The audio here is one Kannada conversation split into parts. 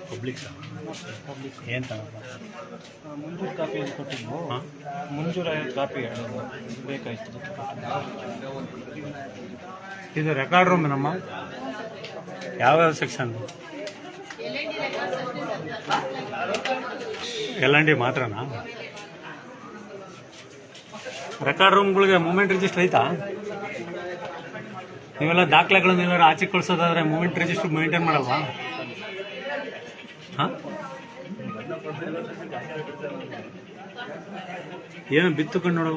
ಪಬ್ಲಿಕ್ ಏನು ಮುಂಜೂರು ಕಾಪಿ ಅಂತ ಕೊಟ್ಟಿದ್ವು. ಮುಂಜೂರು ಕಾಪಿ ಬೇಕಾಯ್ತು. ಇದು ರೆಕಾರ್ಡ್ ರೂಮ್ ನಮ್ಮ ಯಾವ್ಯಾವ ಸೆಕ್ಷನ್? L&D ಮಾತ್ರನಾ? ರೆಕಾರ್ಡ್ ರೂಮ್ಗಳಿಗೆ ಮೂಮೆಂಟ್ ರಿಜಿಸ್ಟರ್ ಐತಾ? ನೀವೆಲ್ಲ ದಾಖಲೆಗಳನ್ನ ಏನಾದ್ರು ಆಚೆ ಕಳಿಸೋದಾದ್ರೆ ಮೂಮೆಂಟ್ ರಿಜಿಸ್ಟರ್ ಮೇಂಟೈನ್ ಮಾಡಲ್ವಾ? ಹಾಂ, ಏನು ಬಿತ್ತುಕೊಂಡು ನೋಡು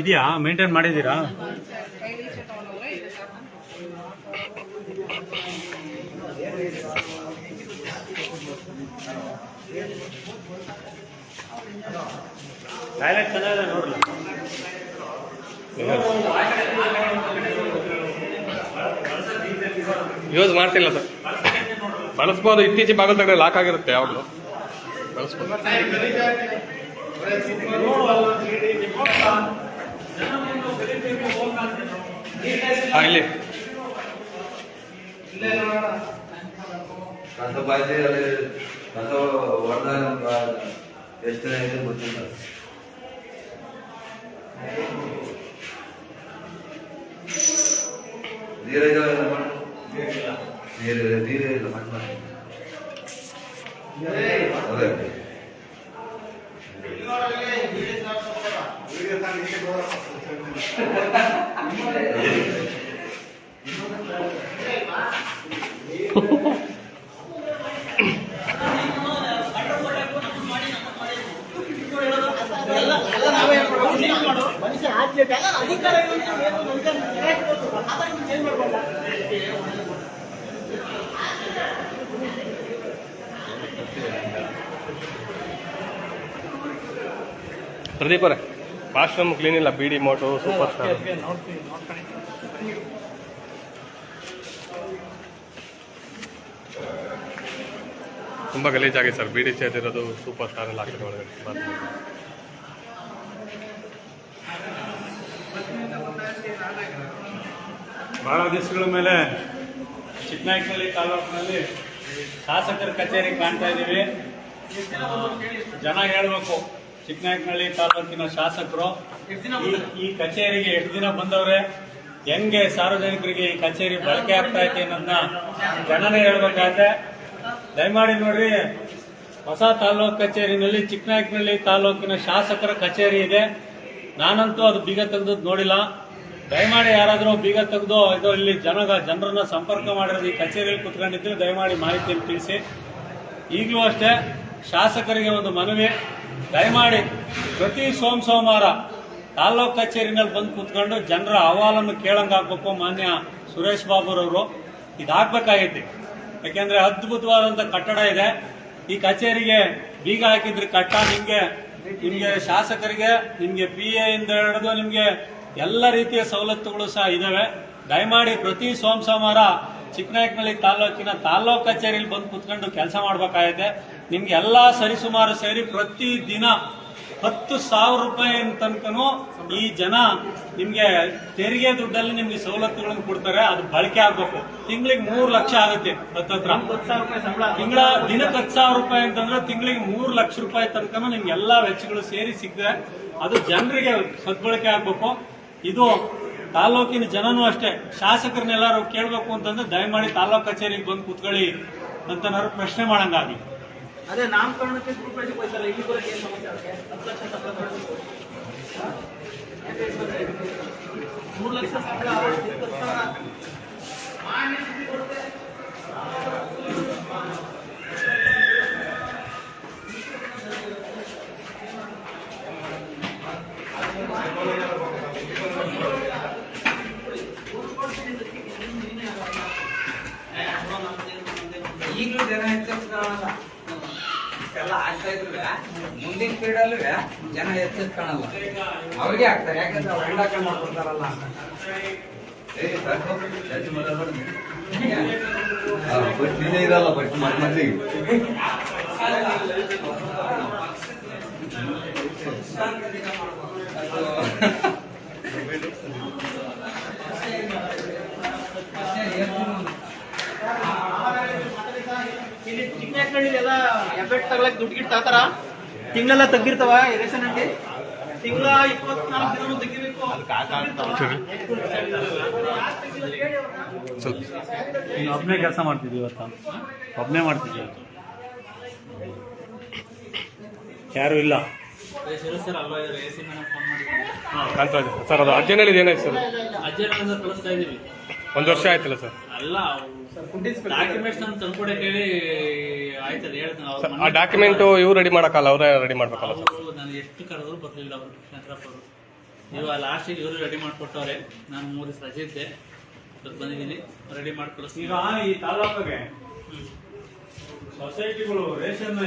ಇದೆಯಾ? ಮೇಂಟೈನ್ ಮಾಡಿದ್ದೀರಾ? ಟಾಯ್ಲೆಟ್ ಚೆನ್ನಾಗಿದೆ ನೋಡ್ರಿ. ಯೂಸ್ ಮಾಡ್ತಿಲ್ಲ ಸರ್, ಬಳಸ್ಬೋದು. ಇತ್ತೀಚೆಗೆ ಬಾಗಿಲು ತಗಡೆ ಲಾಕ್ ಆಗಿರುತ್ತೆ, ಯಾವಾಗಲೂ ಬಳಸ್ಬೋದು. ಇಲ್ಲಿ ಕಸ ಬಾಯಿಸಿ ಅಲ್ಲಿ ಕಸ ಹೊಡೆದಾಗ ಎಷ್ಟು ದಿನ ಇದೆ ಗೊತ್ತಿಲ್ಲ. ನೀರಿಲ್ಲ ಮಣ್ಣು ಅದೇ ಪ್ರದೀಪ್ ಅವರೇ, ವಾಶ್ರೂಮ್ ಕ್ಲೀನ್ ಇಲ್ಲ. ಬಿಡಿ ಮೋಟು ಸೂಪರ್ ಸ್ಟಾರ್ ತುಂಬ ಗಲೀಜಾಗಿದೆ ಸರ್. ಬಿಡಿ ಸೇದಿರೋದು ಸೂಪರ್ ಸ್ಟಾರ್ ಎಲ್ಲ ಹಾಕಿರೋ ಒಳಗಡೆ. ಬಹಳ ದಿವಸಗಳ ಮೇಲೆ ಚಿಕ್ಕನಾಯಕನಹಳ್ಳಿ ತಾಲೂಕಿನಲ್ಲಿ ಶಾಸಕರ ಕಚೇರಿ ಕಾಣ್ತಾ ಇದ್ದೀವಿ. ಜನ ಹೇಳ್ಬೇಕು, ಚಿಕ್ಕನಾಯಕನಹಳ್ಳಿ ತಾಲೂಕಿನ ಶಾಸಕರು ಈ ಕಚೇರಿಗೆ ಎಷ್ಟು ದಿನ ಬಂದವ್ರೆ, ಹೆಂಗೆ ಸಾರ್ವಜನಿಕರಿಗೆ ಈ ಕಚೇರಿ ಬಳಕೆ ಆಗ್ತಾ ಐತೆ ಅನ್ನೋದನ್ನ ಜನನೇ ಹೇಳ್ಬೇಕಾದ್ರೆ ದಯಮಾಡಿ ನೋಡ್ರಿ. ಹೊಸ ತಾಲೂಕು ಕಚೇರಿನಲ್ಲಿ ಚಿಕ್ಕನಾಯಕನಹಳ್ಳಿ ತಾಲೂಕಿನ ಶಾಸಕರ ಕಚೇರಿ ಇದೆ. ನಾನಂತೂ ಅದು ಬೀಗ ತೆಗೆದು ನೋಡಿಲ್ಲ. ದಯಮಾಡಿ ಯಾರಾದರೂ ಬೀಗ ತೆಗೆದು ಇದು ಇಲ್ಲಿ ಜನರನ್ನ ಸಂಪರ್ಕ ಮಾಡಿರೋದು ಈ ಕಚೇರಿಯಲ್ಲಿ ಕುತ್ಕೊಂಡಿದ್ರೆ ದಯಮಾಡಿ ಮಾಹಿತಿಯನ್ನು ತಿಳಿಸಿ. ಈಗಲೂ ಅಷ್ಟೇ ಶಾಸಕರಿಗೆ ಒಂದು ಮನವಿ, ದಯಮಾಡಿ ಪ್ರತಿ ಸೋಮವಾರ ತಾಲೂಕು ಕಚೇರಿನಲ್ಲಿ ಬಂದು ಕೂತ್ಕೊಂಡು ಜನರ ಅಹವಾಲನ್ನು ಕೇಳಂಗಾಗಬೇಕು. ಮಾನ್ಯ ಸುರೇಶ್ ಬಾಬುರವರು ಇದಾಗಬೇಕಾಗೈತಿ. ಯಾಕೆಂದ್ರೆ ಅದ್ಭುತವಾದಂಥ ಕಟ್ಟಡ ಇದೆ. ಈ ಕಚೇರಿಗೆ ಬೀಗ ಹಾಕಿದ್ರೆ ಕಟ್ಟ ನಿಮ್ಗೆ ಶಾಸಕರಿಗೆ, ನಿಮ್ಗೆ PA ಇಂದ ಹಿಡಿದು ನಿಮ್ಗೆ ಎಲ್ಲ ರೀತಿಯ ಸವಲತ್ತುಗಳು ಸಹ ಇದಾವೆ. ದಯಮಾಡಿ ಪ್ರತಿ ಸೋಮವಾರ ಚಿಕ್ಕನಾಯಕನಹಳ್ಳಿ ತಾಲೂಕಿನ ತಾಲೂಕು ಕಚೇರಿಯಲ್ಲಿ ಬಂದು ಕುತ್ಕೊಂಡು ಕೆಲಸ ಮಾಡ್ಬೇಕಾಗಿದೆ. ನಿಮ್ಗೆ ಎಲ್ಲ ಸರಿಸುಮಾರು ಸೇರಿ ಪ್ರತಿ ದಿನ 10,000 ರೂಪಾಯಿ ತನಕನೂ ಈ ಜನ ನಿಮ್ಗೆ ತೆರಿಗೆ ದುಡ್ಡಲ್ಲಿ ನಿಮ್ಗೆ ಸವಲತ್ತುಗಳನ್ನು ಕೊಡ್ತಾರೆ. ಅದು ಬಳಕೆ ಆಗ್ಬೇಕು. ತಿಂಗಳಿಗೆ 3 ಲಕ್ಷ ಆಗುತ್ತೆ. ಹತ್ತತ್ರ ತಿಂಗಳ ದಿನಕ್ಕೆ 10,000 ರೂಪಾಯಿ ಅಂತಂದ್ರೆ ತಿಂಗಳಿಗೆ 3 ಲಕ್ಷ ರೂಪಾಯಿ ತನಕನೂ ನಿಮ್ಗೆ ಎಲ್ಲಾ ವೆಚ್ಚಗಳು ಸೇರಿ ಸಿಗ್ತದೆ. ಅದು ಜನರಿಗೆ ಸದ್ಬಳಕೆ ಆಗ್ಬೇಕು. ಇದು ತಾಲೂಕಿನ ಜನನೂ ಅಷ್ಟೇ. ಶಾಸಕರನ್ನೆಲ್ಲರೂ ಕೇಳಬೇಕು ಅಂತಂದ್ರೆ ದಯಮಾಡಿ ತಾಲೂಕು ಕಚೇರಿಗೆ ಬಂದು ಕೂತ್ಕೊಳ್ಳಿ ಅಂತನಾದ್ರು ಪ್ರಶ್ನೆ ಮಾಡಂಗಾಗ್ಲಿ. ಅದೇ ನಾಮಕರಣಕ್ಕೆ ಇಲ್ಲಿ ಬರೋಕೆ ಏನು ಸಮಸ್ಯೆ ಆಗುತ್ತೆ? 10 ಲಕ್ಷ 3 ಲಕ್ಷ ಸಂಬಳ ಈಗಲೂ ಜನ ಹೆಚ್ಚಿಸ್ಕೊಳ್ಳಲ್ಲ. ಎಲ್ಲ ಆಗ್ತಾ ಇದ್ರು ಮುಂದಿನ ಪೀರಿಯಡಲ್ಲೂ ಜನ ಹೆಚ್ಚಿಸ್ಕೊಳ್ಳಲ್ಲ. ಅವ್ರಿಗೆ ಆಗ್ತಾರೆ, ಯಾಕಂದ್ರೆ ಅವ್ರು ಹೆಂಡಾಕ ಮಾಡ್ಕೊಡ್ತಾರಲ್ಲ ಅಂತ. ಬಟ್ ಇರಲ್ಲ, ಬಟ್ ಮಂದಿಗೆ ಚಿಕ್ಕನಾಯಕನಹಳ್ಳಿ ಎಲ್ಲ ಎಫೆಕ್ಟ್ ತಗೊಳಕ್ ದುಡ್ಡು ಗಿಟ್ಟು ತಾತಾರ ತಿಂಗಳೆಲ್ಲ ತೆಗ್ದಿರ್ತಾವ ರೇಷನ್ ಅಂಗಡಿ ತಿಂಗಳ 24 ದಿನ ತೆಗಿಬೇಕು. ನೀನು ಒಬ್ಬನೇ ಕೆಲಸ ಮಾಡ್ತಿದ್ದೀವಿ ಇವತ್ತು, ಒಬ್ಬನೇ ಮಾಡ್ತಿದ್ದೀವಿ, ಯಾರು ಇಲ್ಲ. ಸರ್ ಅಲ್ವಾ ಎಸಿ ಮೇಲೆ ಫೋನ್ ಮಾಡಿದ್ದೀನಿ. ಕಾಣ್ತಾ ಇದೆ ಸರ್. ಅದು ಅಜ್ಜನಲ್ಲಿ ಏನಾಯ್ತು ಸರ್? ಅಜ್ಜನ ಕಳಿಸ್ತಾ ಇದೀವಿ. 1 ವರ್ಷ ಆಯ್ತಲ್ಲ ಸರ್? ಅಲ್ಲ ಡಾಕ್ಯುಮೆಂಟ್ಸ್ ನಾನು ತಂದ್ಕೊಡಕ್ಕೆ ಹೇಳಿ ಆಯ್ತದೆ ಹೇಳ್ತಾನೆ. ಆ ಡಾಕ್ಯುಮೆಂಟ್ ಇವ್ರು ರೆಡಿ ಮಾಡಕ್ಕಲ್ಲ, ಅವರೇ ರೆಡಿ ಮಾಡ್ಬೇಕಲ್ಲ ಸರ್? ನಾನು ಎಷ್ಟು ಕರೆದ್ರು ಬರ್ಲಿಲ್ಲ ಅವರು ಶಂಕರಪ್ಪ ಅವರು. ಇವಾಗ ಲಾಸ್ಟಿಗೆ ಇವರು ರೆಡಿ ಮಾಡಿಕೊಟ್ಟವ್ರೆ. ನಾನು 3 ದಿವಸ ರಜೆ ಇದ್ದೆ, ಇವತ್ತು ಬಂದಿದ್ದೀನಿ, ರೆಡಿ ಮಾಡಿ ಕಳಿಸ್ತೀನಿ. ಈಗ ಈ ತಾಲೂಕಿಗೆ ಸೊಸೈಟಿಗಳು ರೇಷನ್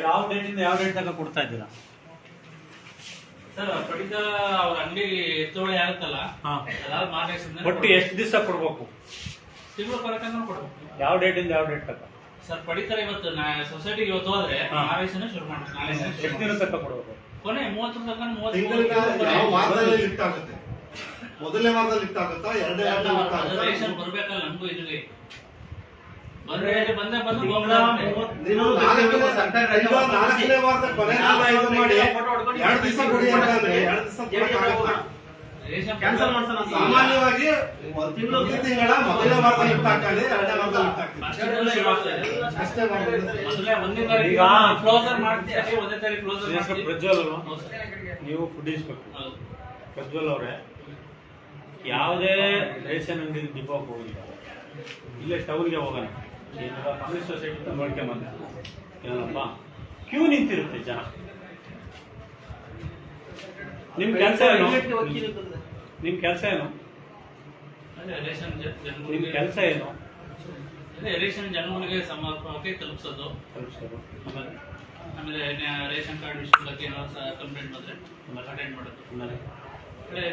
ಯಾವ ಡೇಟಿಂದ ಯಾವ ಡೇಟ್ ತನಕ ಕೊಡ್ತಾ ಇದ್ದೀರಾ ಸರ್? ಪಡಿತ ಅವ್ರ ಅಂಗಡಿ ಎತ್ತೋಳೆ ಆಗುತ್ತಲ್ಲ, ಅದಾದ ಮಾರ್ಗದರ್ಶನ ಒಟ್ಟು ಎಷ್ಟು ದಿವಸ ಕೊಡ್ಬೇಕು? ತಿಂಗಳು ಕೊಡಕಂದ್ರೆ ಕೊಡ್ಬೇಕು. ಯಾವ ಡೇಟಿಂದ ಯಾವ ಡೇಟ್ ತನಕ ಸರ್ ಪಡಿತರ ಇವತ್ತು ಸೊಸೈಟಿಗೆ ಇವತ್ತು ಹೋದ್ರೆ ಮಾರ್ಗದರ್ಶನ ಶುರು ಮಾಡ್ತೀವಿ. ನಾಳೆ ಎಷ್ಟು ದಿನ ತನಕ ಕೊಡ್ಬೇಕು? ಕೊನೆ 30 ತನಕ 30 ಯಾವ ವಾರದಲ್ಲಿ ಲಿಫ್ಟ್ ಆಗುತ್ತೆ? ಮೊದಲನೇ ವಾರದಲ್ಲಿ ಲಿಫ್ಟ್ ಆಗುತ್ತಾ? ಎರಡನೇ ವಾರದಲ್ಲಿ ಲಿಫ್ಟ್ ಆಗುತ್ತಾ? ರೇಷನ್ ಬರ್ಬೇಕಲ್ಲ ನಮಗೂ ಇದೀವಿ. ಬಂದ್ರೆ ಬಂದೆ ಬಂದು ನೀವು ನಾಲ್ಕನೇ ವಾರದ ಕೊನೆ ಇದು ಮಾಡಿ 2 ದಿವಸ ಕೊಡಿ ಅಂತಂದ್ರೆ 2 ದಿವಸ ಕೊಡಕ್ಕಾಗತ್ತಾ? ರೇಷನ್ ಕ್ಯಾನ್ಸಲ್ ಮಾಡ್ಸೋಣ. ಸಾಮಾನ್ಯವಾಗಿ ಪ್ರತಿ ತಿಂಗಳ ಮೊದಲನೇ ವಾರದಲ್ಲಿ ಲಿಫ್ಟ್ ಹಾಕಿ, ಎರಡನೇ ವಾರದಲ್ಲಿ ಲಿಫ್ಟ್ ಹಾಕ್ತೀವಿ. ಅಷ್ಟೇ ಮಾಡೋದು. ಮೊದಲೇ 1ನೇ ತಾರೀಕು ಈಗ ಕ್ಲೋಸರ್ ಮಾಡ್ತೀವಿ. 1ನೇ ತಾರೀಕು ಕ್ಲೋಸರ್ ಮಾಡ್ತೀವಿ. ಪ್ರಜ್ವಲ್ ಅಲ್ವಾ? ನೀವು ಫುಡ್ ಇನ್ಸ್ಪೆಕ್ಟರ್ ಪ್ರಜ್ವಲ್ ಅವರೇ, ಯಾವುದೇ ರೇಷನ್ ಅಂಗಡಿ ಡಿಪೋಗೆ ಹೋಗಿಲ್ಲ, ಇಲ್ಲೇ ಟೌನ್ಗೆ ಹೋಗೋಣ, ಏನಾರ ಕಾಂಗ್ರೆಸ್ ಸೊಸೈಟಿ ನೋಡ್ಕೊಂಬಂದ ಏನಪ್ಪ ಕ್ಯೂ ನಿಂತಿರುತ್ತೆ ಜನ. ನಿಮ್ ಕೆಲಸ ಏನು? ನಿಮ್ ಕೆಲಸ ಏನು? ರೇಷನ್ ನಿಮ್ ಕೆಲಸ ಏನು? ರೇಷನ್ ಜನಗಳಿಗೆ ಸಮರ್ಪಕವಾಗಿ ತಲುಪಿಸೋದು. ಆಮೇಲೆ ಆಮೇಲೆ ರೇಷನ್ ಕಾರ್ಡ್ ವಿಷಯ ಬಗ್ಗೆ ಏನಾದ್ರು ಕಂಪ್ಲೇಂಟ್ ಬಂದ್ರೆ ಅಟೆಂಡ್ ಮಾಡೋದು.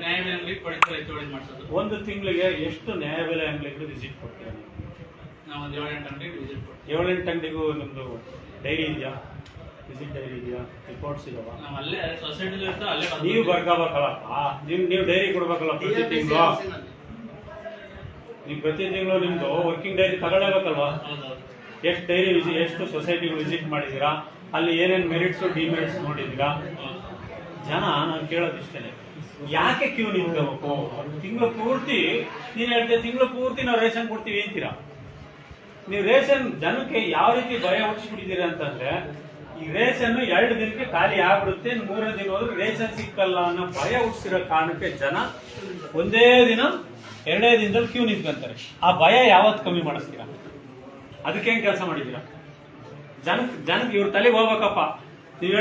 ನ್ಯಾಯಬೆಲೆ ಅಂಗಡಿ ಪಡಿತರ ಎತ್ತುವಳಿ ಮಾಡಿಸೋದು. ಒಂದು ತಿಂಗಳಿಗೆ ಎಷ್ಟು ನ್ಯಾಯಬೆಲೆ ಅಂಗಡಿಗಳು ವಿಸಿಟ್ ಕೊಡ್ತೀರಾ? ನಾವು ಒಂದು 7-8 ಅಂಗಡಿಗೆ ವಿಸಿಟ್ ಕೊಡ್ತೀವಿ. 7-8 ಅಂಗಡಿಗೂ ನಿಮ್ದು ಡೈರಿ ಇದೆಯಾ? ವಿಸಿಟ್ ಡೈರಿ ಇದೆಯಾ? ರಿಪೋರ್ಟ್ಸ್ ಇದಾವ? ನಾವು ಅಲ್ಲೇ ಸೊಸೈಟಿಲಿ ಇರ್ತಾರೆ, ಅಲ್ಲೇ ನೀವು ಬರ್ಕೋಬೇಕಲ್ಲ, ನೀವು ಡೈರಿ ಕೊಡ್ಬೇಕಲ್ಲ ಪ್ರತಿ ತಿಂಗಳು. ನೀವು ಪ್ರತಿ ತಿಂಗಳು ನಿಮ್ದು ವರ್ಕಿಂಗ್ ಡೈರಿ ತಗೊಳ್ಳೇಬೇಕಲ್ವಾ? ಹೌದೌದು. ಎಷ್ಟು ಡೈರಿ ಎಷ್ಟು ಸೊಸೈಟಿಗಳು ವಿಸಿಟ್ ಮಾಡಿದ್ದೀರಾ, ಅಲ್ಲಿ ಏನೇನು ಮೆರಿಟ್ಸ್ ಡಿಮೆರಿಟ್ಸ್ ನೋಡಿದ್ದೀರಾ? ಜನ ನಾನು ಕೇಳೋದಿಷ್ಟೇ, ಯಾಕೆ ಕ್ಯೂ ನಿಂತ್ಕೋಬೇಕು? ತಿಂಗಳು ಪೂರ್ತಿ ನೀನು ಹೇಳ್ತೀವಿ ತಿಂಗಳು ಪೂರ್ತಿ ನಾವು ರೇಷನ್ ಕೊಡ್ತೀವಿ ಅಂತೀರಾ. ನೀವು ರೇಷನ್ ಜನಕ್ಕೆ ಯಾವ ರೀತಿ ಭಯ ಹುಟ್ಟಿಸ್ಬಿಟ್ಟಿದ್ದೀರಾ ಅಂತಂದ್ರೆ, ಈ ರೇಷನ್ 2 ದಿನಕ್ಕೆ ಖಾಲಿ ಆಗ್ಬಿಡುತ್ತೆ, 3ನೇ ದಿನ ಹೋದ್ರೆ ರೇಷನ್ ಸಿಕ್ಕಲ್ಲ ಅನ್ನೋ ಭಯ ಹುಟ್ಟಿಸಿರೋ ಕಾರಣಕ್ಕೆ ಜನ ಒಂದೇ ದಿನ 2ನೇ ದಿನದಲ್ಲಿ ಕ್ಯೂ ನಿಂತ್ಕೊಂತಾರೆ. ಆ ಭಯ ಯಾವತ್ತು ಕಮ್ಮಿ ಮಾಡಿಸ್ತೀರಾ? ಅದಕ್ಕೇನು ಕೆಲಸ ಮಾಡಿದ್ದೀರಾ? ಜನಕ್ಕೆ ಇವ್ರ ತಲೆಗೆ ಹೋಗ್ಬೇಕಪ್ಪ. ನೀವ್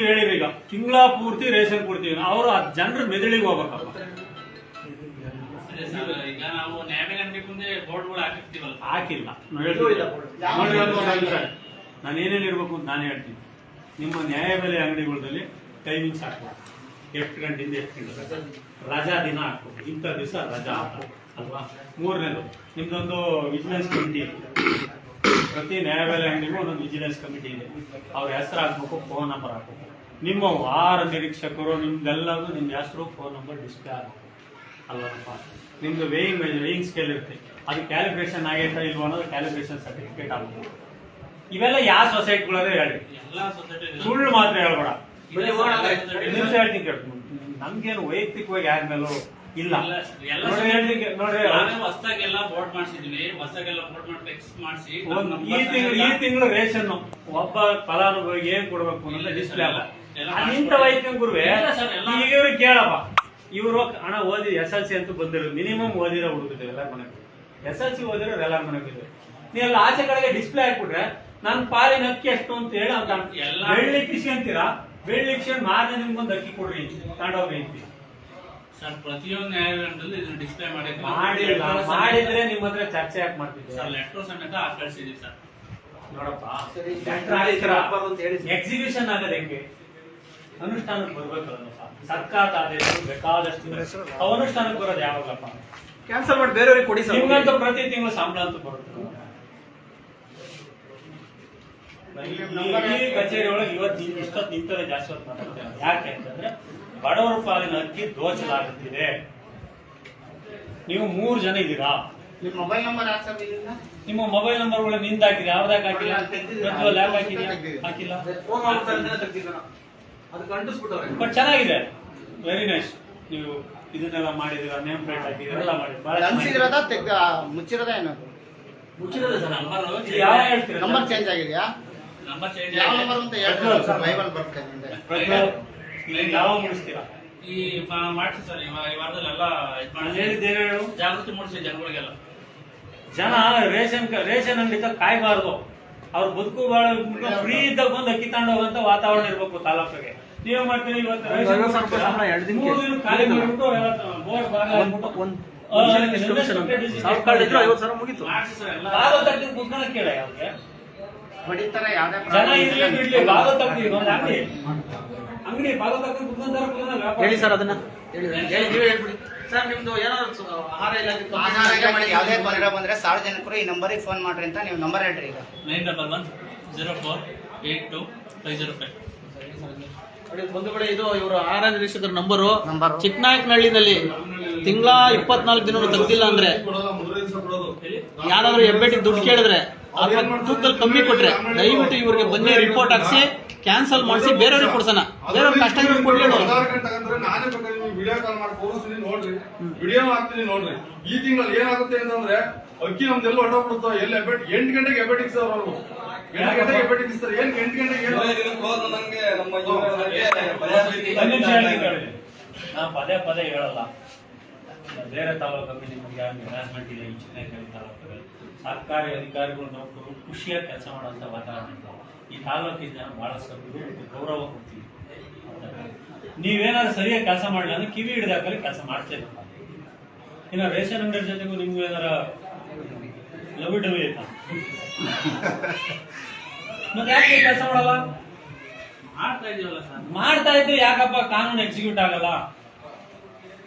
ಹೇಳಿರಿ ಈಗ ತಿಂಗಳ ಪೂರ್ತಿ ರೇಷನ್ ಕೊಡ್ತೀವಿ, ಅವರು ಆ ಜನರ ಮೆದುಳಿಗೆ ಹೋಗ್ಬೇಕಪ್ಪ. ಈಗ ನಾವು ನ್ಯಾಯಬೆಲೆ ಅಂಗಡಿ ಮುಂದೆ ಬೋರ್ಡ್ಗಳು ಹಾಕಿರ್ತೀವಲ್ಲ, ಹಾಕಿಲ್ಲ. ನಾನು ಏನೇನು ಇರ್ಬೇಕು ಅಂತ ನಾನೇ ಹೇಳ್ತೀನಿ. ನಿಮ್ಮ ನ್ಯಾಯಬೆಲೆ ಅಂಗಡಿಗಳಲ್ಲಿ ಟೈಮಿಂಗ್ಸ್ ಹಾಕ್ಬೋದು, ಎಷ್ಟು ಗಂಟೆಯಿಂದ ಎಷ್ಟು ಗಂಟೆ, ರಜಾ ದಿನ ಹಾಕ್ಬೋದು, ಇಂಥ ದಿವಸ ರಜಾ ಹಾಕ್ಬೋದು ಅಲ್ವಾ? 3ನೇದು ನಿಮ್ದೊಂದು ವಿಜಿಲೆನ್ಸ್ ಕಮಿಟಿ ಇದೆ. ಪ್ರತಿ ನ್ಯಾಯಬೆಲೆ ಅಂಗಡಿಗೂ ಒಂದೊಂದು ವಿಜಿಲೆನ್ಸ್ ಕಮಿಟಿ ಇದೆ. ಅವ್ರ ಹೆಸರು ಹಾಕ್ಬೇಕು, ಫೋನ್ ನಂಬರ್ ಹಾಕ್ಬೇಕು. ನಿಮ್ಮ 6 ನಿರೀಕ್ಷಕರು ನಿಮ್ದೆಲ್ಲದು ನಿಮ್ಮ ಹೆಸರು ಫೋನ್ ನಂಬರ್ ಡಿಸ್ಪ್ಲೇ ಆಗಬೇಕು ಅಲ್ವಪ್ಪ? ನಿಮ್ದು ವೇಯಿಂಗ್ ಸ್ಕೇಲ್ ಇರುತ್ತೆ, ಅದು ಕ್ಯಾಲಿಬ್ರೇಷನ್ ಆಗೈತಾ ಇಲ್ವ ಅನ್ನೋದು ಕ್ಯಾಲಿಬ್ರೇಷನ್ ಸರ್ಟಿಫಿಕೇಟ್ ಆಗಬೇಕು. ಇವೆಲ್ಲ ಯಾವ ಸೊಸೈಟಿಗಳೇ ಹೇಳಿ, ಎಲ್ಲಾ ಸೊಸೈಟಿ ಸುಳ್ಳು ಮಾತ್ರ ಹೇಳ್ಬೇಡ. ನಿಮಿಷ ಹೇಳ್ತೀನಿ ಕೇಳ್ತೀನಿ, ನಮ್ಗೇನು ವೈಯಕ್ತಿಕವಾಗಿ ಯಾರ ಮೇಲೂ ಇಲ್ಲ. ನೋಡ್ರಿ ಹೊಸದಾಗಿ ಎಲ್ಲ ಬೋರ್ಡ್ ಮಾಡಿಸಿದ್ವಿ, ಹೊಸದಾಗೆಲ್ಲ ಬೋರ್ಡ್ ಮಾಡಿ ಫಿಕ್ಸ್ ಮಾಡಿಸಿ ಈ ತಿಂಗಳು ರೇಷನ್ ಒಬ್ಬ ಫಲಾನುಭವಿಗೆ ಏನ್ ಕೊಡ್ಬೇಕು ಅನ್ನೋದು ಡಿಸ್ಪ್ಲೇ ಅಲ್ಲ. ಇಂಥ ವೈದ್ಯ ಗುರುವೆ ಇವ್ರಿಗೆ ಕೇಳಪ್ಪ, ಇವರು ಹಣ ಓದಿ SLC ಅಂತೂ ಬಂದಿರೋದು, ಮಿನಿಮಮ್ ಓದಿರೋ ಹುಡುಗಿದ್ದೇವೆ ಎಲ್ಲರ ಮನೆಗೆ. SLC ಓದಿರೋರು ಎಲ್ಲರ ಮನೆಗೆ. ನೀವೆಲ್ಲ ಆಚೆ ಕಡೆಗೆ ಡಿಸ್ಪ್ಲೇ ಹಾಕ್ಬಿಟ್ರೆ ನನ್ನ ಪಾಲಿನ ಅಕ್ಕಿ ಎಷ್ಟು ಅಂತ ಹೇಳಿ ಅಂತ ಬೆಳ್ಳಿ ಕಿಸಿ ಅಂತೀರಾ. ಬೆಳ್ಳಿ ಕಿಸಿ ಮಾರನೇ ನಿಮ್ಗೊಂದು ಅಕ್ಕಿ ಕೊಡ್ರಿ ತಗೊಂಡೋಗ್ರಿ ಅಂತೀವಿ ಸರ್. ಪ್ರತಿಯೊಂದು ನ್ಯಾಯಬೆಲೆಯಲ್ಲಿ ಇದನ್ನ ಡಿಸ್ಪ್ಲೇ ಮಾಡಿದ್ರೆ ನಿಮ್ಮ ಹತ್ರ ಚರ್ಚೆ ಯಾಕೆ ಮಾಡ್ತಿದ್ದೀವಿ ಸರ್? ಲೆಟರ್ ಸಮೇತ ಹಾಕಿ ಕಳಿಸಿದೀವಿ ಸರ್. ನೋಡಪ್ಪ, ಎಕ್ಸಿಕ್ಯೂಷನ್ ಆಗೋದು ಹೆಂಗೆ? ಅನುಷ್ಠಾನಕ್ಕೆ ಬರ್ಬೇಕಲ್ಲ ಸರ್ಕಾರದ ಆದೇಶ ಬೇಕಾದಷ್ಟು ಅನುಷ್ಠಾನಕ್ಕೆ ಬರೋದು ಯಾವಾಗಪ್ಪ? ಕ್ಯಾನ್ಸಲ್ ಮಾಡಿ ಬೇರೆಯವ್ರಿಗೆ ಕೊಡಿ ಸರ್. ನಿಮ್ಗಂತೂ ಪ್ರತಿ ತಿಂಗಳು ಸಂಬಳ ಅಂತೂ ಬರುತ್ತೆ. ಈ ಕಚೇರಿ ಒಳಗೆ ಇವತ್ತು ಇಷ್ಟೊತ್ತು ನಿಂತರೆ ಜಾಸ್ತಿ ಹೊತ್ತು ಮಾತಾಡ್ತೇವೆ. ಯಾಕೆ ಅಂತಂದ್ರೆ ಬಡವರ ಪಾಲಿನ ಅಕ್ಕಿ ದೋಚಲಾಗುತ್ತಿದೆ. ನೀವು 3 ಜನ ಇದ್ದೀರಾ, ನಿಮ್ಮ ಮೊಬೈಲ್ ನಂಬರ್ ಹಾಕ್ಸೋದು ಇದನ್ನ ನಿಮ್ಮ ಮೊಬೈಲ್ ನಂಬರ್ಗಳು ನಿಂದ ಹಾಕಿದ್ರೆ ಯಾವ್ದಾಕ್ ಹಾಕಿಲ್ಲ? ಪ್ರಜ್ವಲ್ ಯಾಕೆ ಹಾಕಿದ್ಯಾ? ಹಾಕಿಲ್ಲ. ಅದಕ್ಕೆ ಅಂಟಿಸ್ಬಿಟ್ಟವ್ರೆ. ಬಟ್ ಚೆನ್ನಾಗಿದೆ, ವೆರಿ ನೈಸ್. ನೀವು ಇದನ್ನೆಲ್ಲ ಮಾಡಿದಿರ, ನೇಮ್ ಪ್ಲೇಟ್ ಹಾಕಿದಿರ, ಎಲ್ಲ ಮಾಡಿ ಬಹಳ ಅನ್ಸಿದಿರೋದ ಮುಚ್ಚಿರೋದ ಏನು ಮುಚ್ಚಿರೋದು ಸರ್ ನಂಬರ್. ಯಾವ ಹೇಳ್ತೀರಾ? ನಂಬರ್ ಚೇಂಜ್ ಆಗಿದೆಯಾ? ನಂಬರ್ ಚೇಂಜ್ ಯಾವ ನಂಬರ್ ಅಂತ ಹೇಳ್ತಾರೆ ಸರ್, ಲೈವಲ್ಲಿ ಬರುತ್ತೆ ಮುಂದೆ. ಪ್ರಜ್ವಲ್, ನೀವು ಯಾವಾಗ ಮುಗಿಸ್ತೀರಾ? ಈ ಮಾಡ್ಸಿ ಸರ್ ಈ ವಾರದಲ್ಲೆಲ್ಲ ಇದು ನಾನು ಮಾಡಿ ಹೇಳಿದ್ದೇನೆ ಹೇಳು. ಜಾಗೃತಿ ಮೂಡಿಸಿ ಜನಗಳಿಗೆಲ್ಲ. ಜನ ರೇಷನ್ ಅಂಗಡಿ ಕಾಯ್ಬಾರ್ದು. ಅವ್ರ ಬದುಕು ಬಹಳ ಫ್ರೀ ಇದ್ದಾಗ ಬಂದು ಅಕ್ಕಿ ತಗೊಂಡು ಹೋಗಂತ ವಾತಾವರಣ ಇರ್ಬೇಕು ತಾಲೂಕಿಗೆ. ನೀವೇ ಮಾಡ್ತೀರಿ ಇವತ್ತು ರೇಷನ್ ಮೂರು ದಿನ ಖಾಲಿ ಮಾಡಿಬಿಟ್ಟು ಬೋರ್ಡ್ ಭಾಗ ಹಾಕ್ಬಿಟ್ಟು ಮಾಡ್ಸಿ ಸರ್ ಎಲ್ಲ. ಭಾಗ ತಗ್ದು ಕುತ್ಕೊಳ್ಳೋಕೆ ಕೇಳ ಅವ್ರಿಗೆ. ಹೊಡಿತಾರೆ ಯಾವ್ದೇ ಜನ ಇರ್ಲಿ ಬಿಡ್ಲಿ, ಭಾಗ ತಗ್ದು ಇದೊಂದು ಅಂಗಡಿ ಭಾಗ ತಗ್ದು ಕುತ್ಕೊಂತಾರೆ ವ್ಯಾಪಾರ. ಹೇಳಿ ಸರ್ ಅದನ್ನ ನೀವೇ ಹೇಳ್ಬಿಡಿ ಸರ್. ನಿಮ್ದು ಏನಾದ್ರು ಆಹಾರ ಇಲಾಖೆ ಯಾವುದೇ ತೊಂದರೆ ಬಂದ್ರೆ ಸಾರ್ವಜನಿಕರು ಈ ನಂಬರಿಗೆ ಫೋನ್ ಮಾಡ್ರಿ ಅಂತ ನೀವು ನಂಬರ್ ಹೇಳ್ರಿ ಈಗ. 9104825505. ಬಂಧುಗಳೇ, ಇದು ಇವರು ಆಹಾರ ನಿರೀಕ್ಷಕರ ನಂಬರು. ನಂಬರು. ಚಿಕ್ಕನಾಯಕನಹಳ್ಳಿನಲ್ಲಿ ತಿಂಗಳ 24 ದಿನ ತೆಗ್ದಿಲ್ಲ ಅಂದ್ರೆ, ಯಾರಾದ್ರೂ ಹೆಬ್ಬೆಟ್ಟಿಗೆ ದುಡ್ಡು ಕೇಳಿದ್ರೆ ಅಥವಾ ತೂಕದಲ್ಲಿ ಕಮ್ಮಿ ಕೊಟ್ರೆ ದಯವಿಟ್ಟು ಇವ್ರಿಗೆ ಬನ್ನಿ ರಿಪೋರ್ಟ್ ಹಾಕ್ಸಿ ಕ್ಯಾನ್ಸಲ್ ಮಾಡಿಸಿ ಬೇರೆಯವ್ರಿಗೆ ಕೊಡ್ಸೋಣ. ಬೇರೆಯವ್ರಿಗೆ ಕಷ್ಟ ಕೊಡ್ಲಿ. ಆಧಾರ್ ಕಾರ್ಡ್ ತಗೊಂಡ್ರೆ ನಾನೇ ಬೇಕಾದ್ರೆ ನೀವು ವಿಡಿಯೋ ಕಾಲ್ ಮಾಡಿ ತೋರಿಸ್ತೀನಿ ನೋಡ್ರಿ, ವಿಡಿಯೋ ಹಾಕ್ತೀನಿ ನೋಡ್ರಿ. ಈ ತಿಂಗಳಲ್ಲಿ ಏನಾಗುತ್ತೆ ಅಂತಂದ್ರೆ ಅಕ್ಕಿ ನಮ್ದೆಲ್ಲ ಹೊಟ್ಟೋಗ್ಬಿಡುತ್ತೋ. ಎಲ್ಲಿ 8 ಗಂಟೆಗೆ ಹೆಬ್ಬೆಟ್ಟಿಗೆ ಸರ್ ಅವರು 8 ಗಂಟೆಗೆ ಹೆಬ್ಬೆಟ್ಟಿಗೆ ಇಸ್ತಾರೆ. 8 ಗಂಟೆಗೆ ನಾನು ಪದೇ ಹೇಳಲ್ಲ. ಬೇರೆ ತಾಲೂಕಲ್ಲಿ ನಿಮಗೆ ಮ್ಯಾನೇಜ್ಮೆಂಟ್ ಇದೆ, ಈ ಚಿಕ್ಕನಹಳ್ಳಿ ತಾಲೂಕಲ್ಲಿ ಸರ್ಕಾರಿ ಅಧಿಕಾರಿಗಳು ನೌಕರು ಖುಷಿಯಾಗಿ ಕೆಲಸ ಮಾಡುವಂಥ ವಾತಾವರಣ ಇದೆ. ಈ ತಾಲೂಕಿನ ಬಹಳಷ್ಟು ಗೌರವ ಕೊಡ್ತೀವಿ. ನೀವೇನಾದ್ರು ಸರಿಯಾಗಿ ಕೆಲಸ ಮಾಡಲಿ ಅಂದ್ರೆ ಕಿವಿ ಹಿಡಿದಾಕಲ್ಲಿ ಕೆಲಸ ಮಾಡ್ತೇನೆ. ಇನ್ನು ರೇಷನ್ ಅಂಗಡಿ ಜೊತೆಗೂ ನಿಮ್ಗೆ ಏನಾರ ಲವ್ ಡವಿ ಆಯ್ತಾ? ಮತ್ತೆ ಯಾಕೆ ಕೆಲಸ ಮಾಡಲ್ಲ? ಮಾಡ್ತಾ ಇದೀವಲ್ಲ ಸರ್. ಮಾಡ್ತಾ ಇದ್ರೆ ಯಾಕಪ್ಪ ಕಾನೂನು ಎಕ್ಸಿಕ್ಯೂಟ್ ಆಗಲ್ಲ?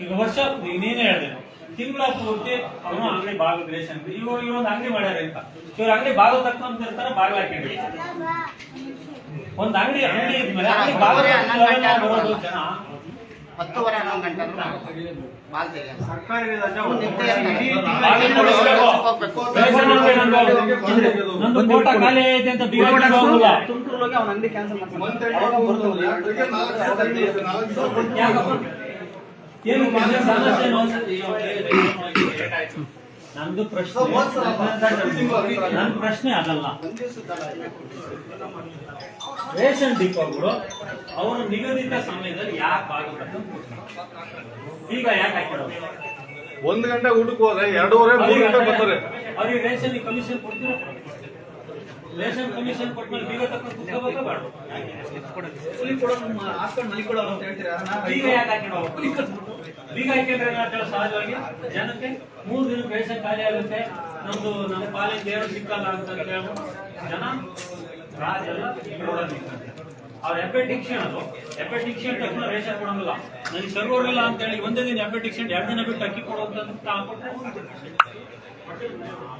ಈಗ ವರ್ಷ ನೀನೇ ಹೇಳಿದೆ, ತಿಂಗಳ ಪೂರ್ತಿ ಅವನು ಅಂಗಡಿ ಬಾಗಿಲು ರೇಷನ್ ಇವ್ರೊಂದು ಅಂಗಡಿ ಮಾಡ್ಯಾರ ಅಂತ ಇವ್ರ ಅಂಗಡಿ ಬಾಗಿಲು ತಕ್ಕಂತ ಇರ್ತಾರೆ, ಬಾಗಿಲು ಹಾಕೊಂಡ್ರಿ. ಒಂದ್ ಅಂಗಡಿ ಇದ್ಮೇಲೆ ಅಂಗಡಿ ಬಾಗಿಲು ಬರೋದು ಜನ 10:30 11 ಗಂಟೆ ಬಾಲ್ ತೆಗಿ. ಸರ್ಕಾರಿ ನಂದು ಫೋಟೋ ಖಾಲಿ ಐತೆ ಅಂತ ಬೀಗ ಹೋಗಲ್ಲ. ತುಮಕೂರಿಗೆ ಅವ್ನ ಅಂಗಡಿ ಕ್ಯಾನ್ಸಲ್ ಮಾಡ್ತಾರೆ. ಏನು ಸಮಸ್ಯೆ? ನಂದು ಪ್ರಶ್ನೆ ನನ್ನ ಪ್ರಶ್ನೆ ಅದಲ್ಲ. ರೇಷನ್ ಡಿಪೋಗಳು ಅವರು ನಿಗದಿತ ಸಮಯದಲ್ಲಿ ಯಾಕೆ ಬಾಗಿಲು ಈಗ ಯಾಕೆ ಹಾಕಿಡೋದು? 1 ಗಂಟೆ ಊಟಕ್ಕೆ ಹೋದ್ರೆ 2:30 3 ಗಂಟೆ ಬರ್ತಾರೆ. ಅವ್ರಿಗೆ ರೇಷನ್ ಕಮಿಷನ್ ಕೊಡ್ತೀರಾ? ರೇಷನ್ ಕಮಿಷನ್ ಕೊಟ್ಮೇಲೆ ಬೀಗ ತಕೊಂಡು ಕುತ್ಕೋಬೇಕಾ ಬೇಡ? ಬೀಗ ಯಾಕೆ ಹಾಕಿಡೋದು? ಬೀಗ ಹಾಕಿದ್ರೆ ಸಹಜವಾಗಿ ಜನಕ್ಕೆ 3 ದಿನಕ್ಕೆ ರೇಷನ್ ಖಾಲಿ ಆಗುತ್ತೆ, ನಮ್ಮ ಪಾಲಿನ ಏನು ಸಿಕ್ಕಲ್ಲ ಅಂತ ಹೇಳ್ಬಿಟ್ಟು ಜನ ರಾಜೆಲ್ಲ ರೋಡಲ್ಲಿ ನಿಂತ್ಕೊಂತಾರೆ. ಅವ್ರ ಎಪೆಟಿಕ್ಷನ್ ಅದು ಎಪೆಟಿಕ್ಷನ್ ತಕ್ಷಣ ರೇಷನ್ ಕೊಡೋಂಗಿಲ್ಲ. ನನಗೆ ಸರ್ವರ್ ಇಲ್ಲ ಅಂತ ಹೇಳಿ ಒಂದೇ ದಿನ ಎಪೆಟಿಕ್ಷನ್ 2 ದಿನ ಬಿಟ್ಟು ಅಕ್ಕಿ ಕೊಡುವಂತ ಕೊಟ್ಟರೆ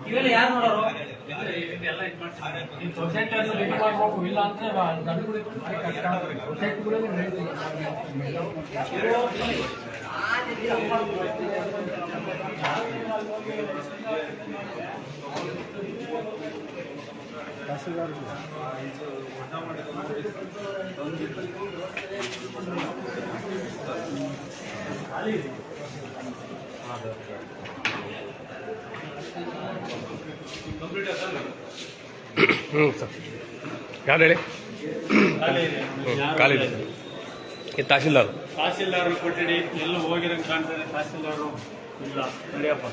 ಇವೆಲ್ಲ ಯಾರು ನೋಡೋರು? ಎಲ್ಲ ಇದು ಮಾಡ್ತಾರೆ. ಸೊಸೈಟಿ ಮಾಡ್ಬೇಕು, ಇಲ್ಲ ಅಂದ್ರೆ ಸರ್ ಯಾರು ಹೇಳಿ? ಖಾಲಿ ಇದೆ. ತಹಶೀಲ್ದಾರ್ ಕೊಟ್ಟಿಡಿ ಎಲ್ಲ ಹೋಗಿರಂಗೆ ಕಾಣ್ತಾರೆ. ತಹಶೀಲ್ದಾರು ಇಲ್ಲ, ನಡೆಯಪ್ಪ.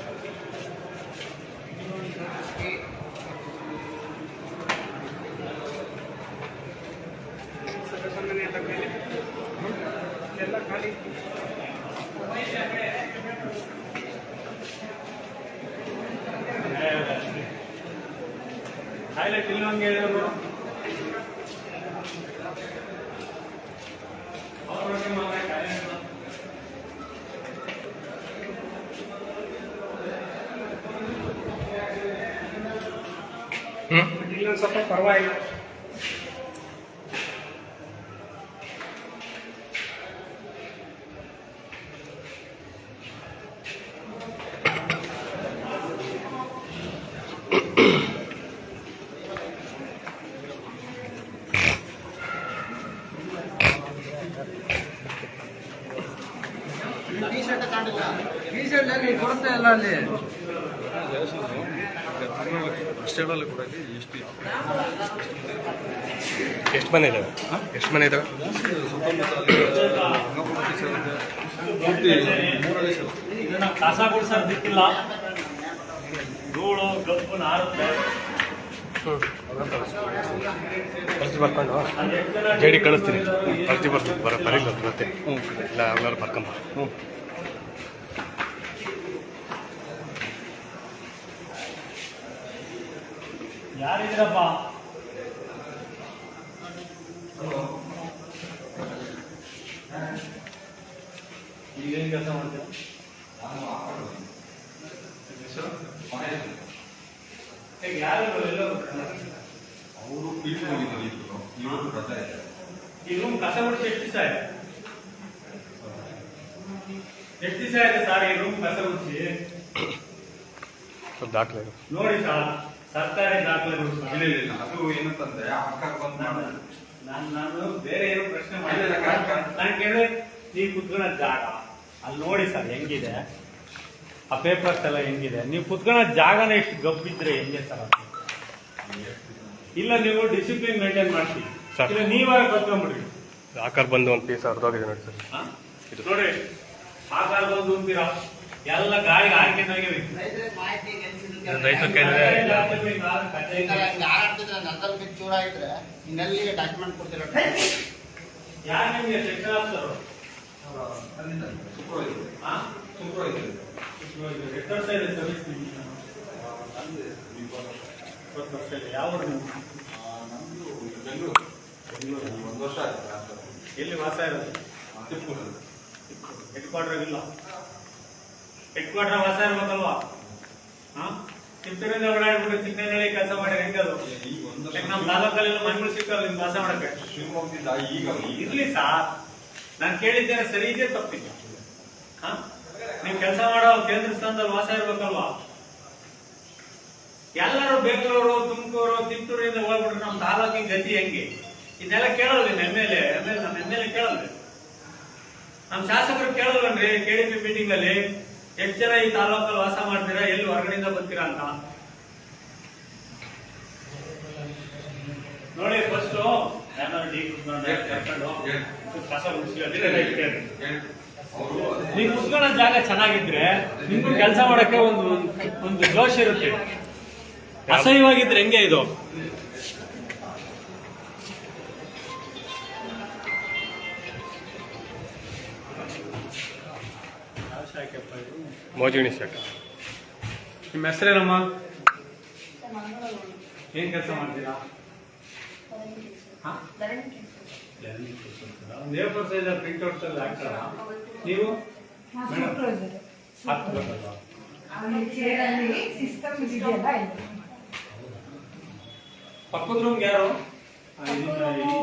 ಹೈಲೈಟ್ ಇಲ್ಲ ಹಂಗೆ ಹೇಳಿದ್ರು. ಇನ್ನೊಂದು ಸ್ವಲ್ಪ ಪರವಾಗಿಲ್ಲ. ವ್ಯವಸ್ಥೆ ಇಲ್ಲ ಅಲ್ಲಿ. ಎಷ್ಟು ಮನೆ ಇದಾವೆ? ಎಷ್ಟು ಮನೆ ಇದಾವೆ? ಇದನ್ನ ಕಸ ಗುಡ್ಸೋದು ಬಿಟ್ಟಿಲ್ಲ, ಧೂಳು ಗಬ್ಬು ನಾರುತ್ತೆ. ಅರ್ಜಿ ಬರ್ಕೊಂಡು ಜಡಿ ಕಳಿಸ್ತೀನಿ. ಅರ್ಜಿ ಬರ್ತೀನಿ, ಬರೀಲ್ಲ ಬರುತ್ತೆ. ಇಲ್ಲ ಎಲ್ಲರೂ ಬರ್ಕೊಂಬ. ಯಾರಿದ್ದೀರಪ್ಪ? ಈಗೇನು ಕೆಲಸ ಮಾಡ್ತೀರಾ? ಯಾರು ಅವರು ಪೀಠ ಹೋಗಿದ್ದಾರೆ. ಇವತ್ತು ರಜೆ ಇದೆ. ಈ ರೂಮ್ ಕಸ ಗುಡಿಸಿ ಎಷ್ಟು ದಿವಸ ಆಯ್ತು? ಎಷ್ಟು ದಿವಸ ಆಯ್ತು ಸರ್ ಈ ರೂಮ್ ಕಸ ಗುಡಿಸಿ? ದಾಖಲೆ ನೋಡಿ ಸರ್, ಸರ್ಕಾರಿ ದಾಖಲೆಗಳು. ಇಲ್ಲ, ಅದು ಏನಂತಂದ್ರೆ ಆಕಾರ ಬಂದ್ ಮಾಡೋದು. ನಾನು ಬೇರೆ ಏನು ಪ್ರಶ್ನೆ ಮಾಡಿಲ್ಲ. ನಾನು ಕೇಳಿದ್ರೆ ನೀವು ಕುತ್ಕೊಳ್ಳೋ ಜಾಗ ಅಲ್ಲಿ ನೋಡಿ ಸರ್ ಹೆಂಗಿದೆ, ಆ ಪೇಪರ್ಸ್ ಎಲ್ಲ ಹೆಂಗಿದೆ, ನೀವು ಕುತ್ಕೊಳ್ಳೋ ಜಾಗನ ಎಷ್ಟು ಗಬ್ಬಿದ್ರೆ ಹೆಂಗೆ ಸರ್? ಇಲ್ಲ ನೀವು ಡಿಸಿಪ್ಲಿನ್ ಮೇಂಟೈನ್ ಮಾಡ್ತೀವಿ, ಇಲ್ಲ ನೀವಾಗ ಕತ್ಕೊಂಡ್ಬಿಡ್ರಿ. ಆಕಾರ ಬಂದು ಒಂದು ಪೀಸ್ ಅರ್ಧೋಗಿದೆ ನೋಡಿ ಸರ್. ನೋಡಿ ಆಕಾರ ಬಂದು ಅಂತೀರಾ, ಎಲ್ಲ ಗಾಳಿ ಹಾಕಿದ್ರೆ ರೈತರ ಕೈಲಿ ಚೂಡಾಗಿದ್ರೆ ಇನ್ನೆಲ್ಲಿಗೆ ಡಾಕ್ಯುಮೆಂಟ್ ಕೊಡ್ತಿರೋ ಯಾರು ನಿಮಗೆ ಸೆಕ್ಷನ್ ಆಫೀಸರು? ಎಷ್ಟು ವರ್ಷ ಇದೆ ಸರ್ವಿಸ್ ನಿಮ್ಗೆ? 20 ವರ್ಷ ಇದೆ. ಯಾವ ಊರು ನಿಮ್ದು? ಬೆಂಗಳೂರು 1 ವರ್ಷ ಆಯ್ತು. ಎಲ್ಲಿ ವಾಸ ಇರೋದು? ಹೆಡ್ ಕ್ವಾರ್ಟರ್ ಇಲ್ಲ, ಹೆಡ್ ಕ್ವಾರ್ಟರ್ ವಾಸ ಇರ್ಬೇಕಲ್ವಾ? ಚಿತ್ತೂರಿಂದ ಓಡಾಡ್ಬಿಟ್ಟು ಚಿಕ್ಕನಹಳ್ಳಿ ಕೆಲಸ ಮಾಡಿ ಹೆಂಗದು? ನಮ್ಮ ತಾಲೂಕಲ್ಲೆಲ್ಲ ಮನೆಗಳು ಸಿಕ್ಕಲ್ಲ ನಿಮ್ಗೆ ವಾಸ ಮಾಡಕ್ಕೆ. ಶಿವಮೊಗ್ಗದಿಂದ ಈಗ ಇರ್ಲಿ ಸಾರ್, ನಾನು ಕೇಳಿದ್ದೇನೆ ಸರಿ ಇದೆ ತಪ್ಪಿದೆ? ನೀವು ಕೆಲಸ ಮಾಡೋ ಕೇಂದ್ರ ಸ್ಥಾನದಲ್ಲಿ ವಾಸ ಇರ್ಬೇಕಲ್ವಾ? ಎಲ್ಲರೂ ಬೆಂಗಳೂರು, ತುಮಕೂರು, ತಿಂತೂರಿಂದ ಹೋಗ್ಬಿಟ್ರೆ ನಮ್ಮ ತಾಲೂಕಿನ ಗತಿ ಹೆಂಗೆ? ಇದನ್ನೆಲ್ಲ ಕೇಳಲ್ಲ ನಿಮ್ಮ ನಮ್ಮ ಎಮ್ ಎಲ್ ಎ ಕೇಳಲ್ಲ, ನಮ್ಮ ಶಾಸಕರು ಕೇಳಲ್ವನ್ರಿ? KDP ಮೀಟಿಂಗ್ ಅಲ್ಲಿ ಎಷ್ಟು ಜನ ಈ ತಾಲೂಕಲ್ಲಿ ವಾಸ ಮಾಡ್ತೀರಾ, ಎಲ್ಲಿ ಹೊರಗಡೆಯಿಂದ ಬರ್ತೀರಾ ಅಂತ ನೋಡಿ. ಫಸ್ಟ್ ಕಸ ನೀವು ಕುತ್ಕೊಳ್ಳೋ ಜಾಗ ಚೆನ್ನಾಗಿದ್ರೆ ನಿಮ್ಗೂ ಕೆಲಸ ಮಾಡಕ್ಕೆ ಒಂದು ಜೋಶ್ ಇರುತ್ತೆ. ಅಸಹ್ಯವಾಗಿದ್ರೆ ಹೆಂಗೆ ಇದು? ಮೋಜಿಣಿ ಶಾಖ. ನಿಮ್ಮ ಹೆಸರೇನಮ್ಮ? ಏನ್ ಕೆಲಸ ಮಾಡ್ತೀರಾ? A4 ಸೈಜ್ ಪ್ರಿಂಟ್ ಔಟ್ಸ್ ಎಲ್ಲ ಹಾಕ್ತಾರಾ ನೀವು? ಪಕ್ಕದ ರೂಮ್ ಯಾರು?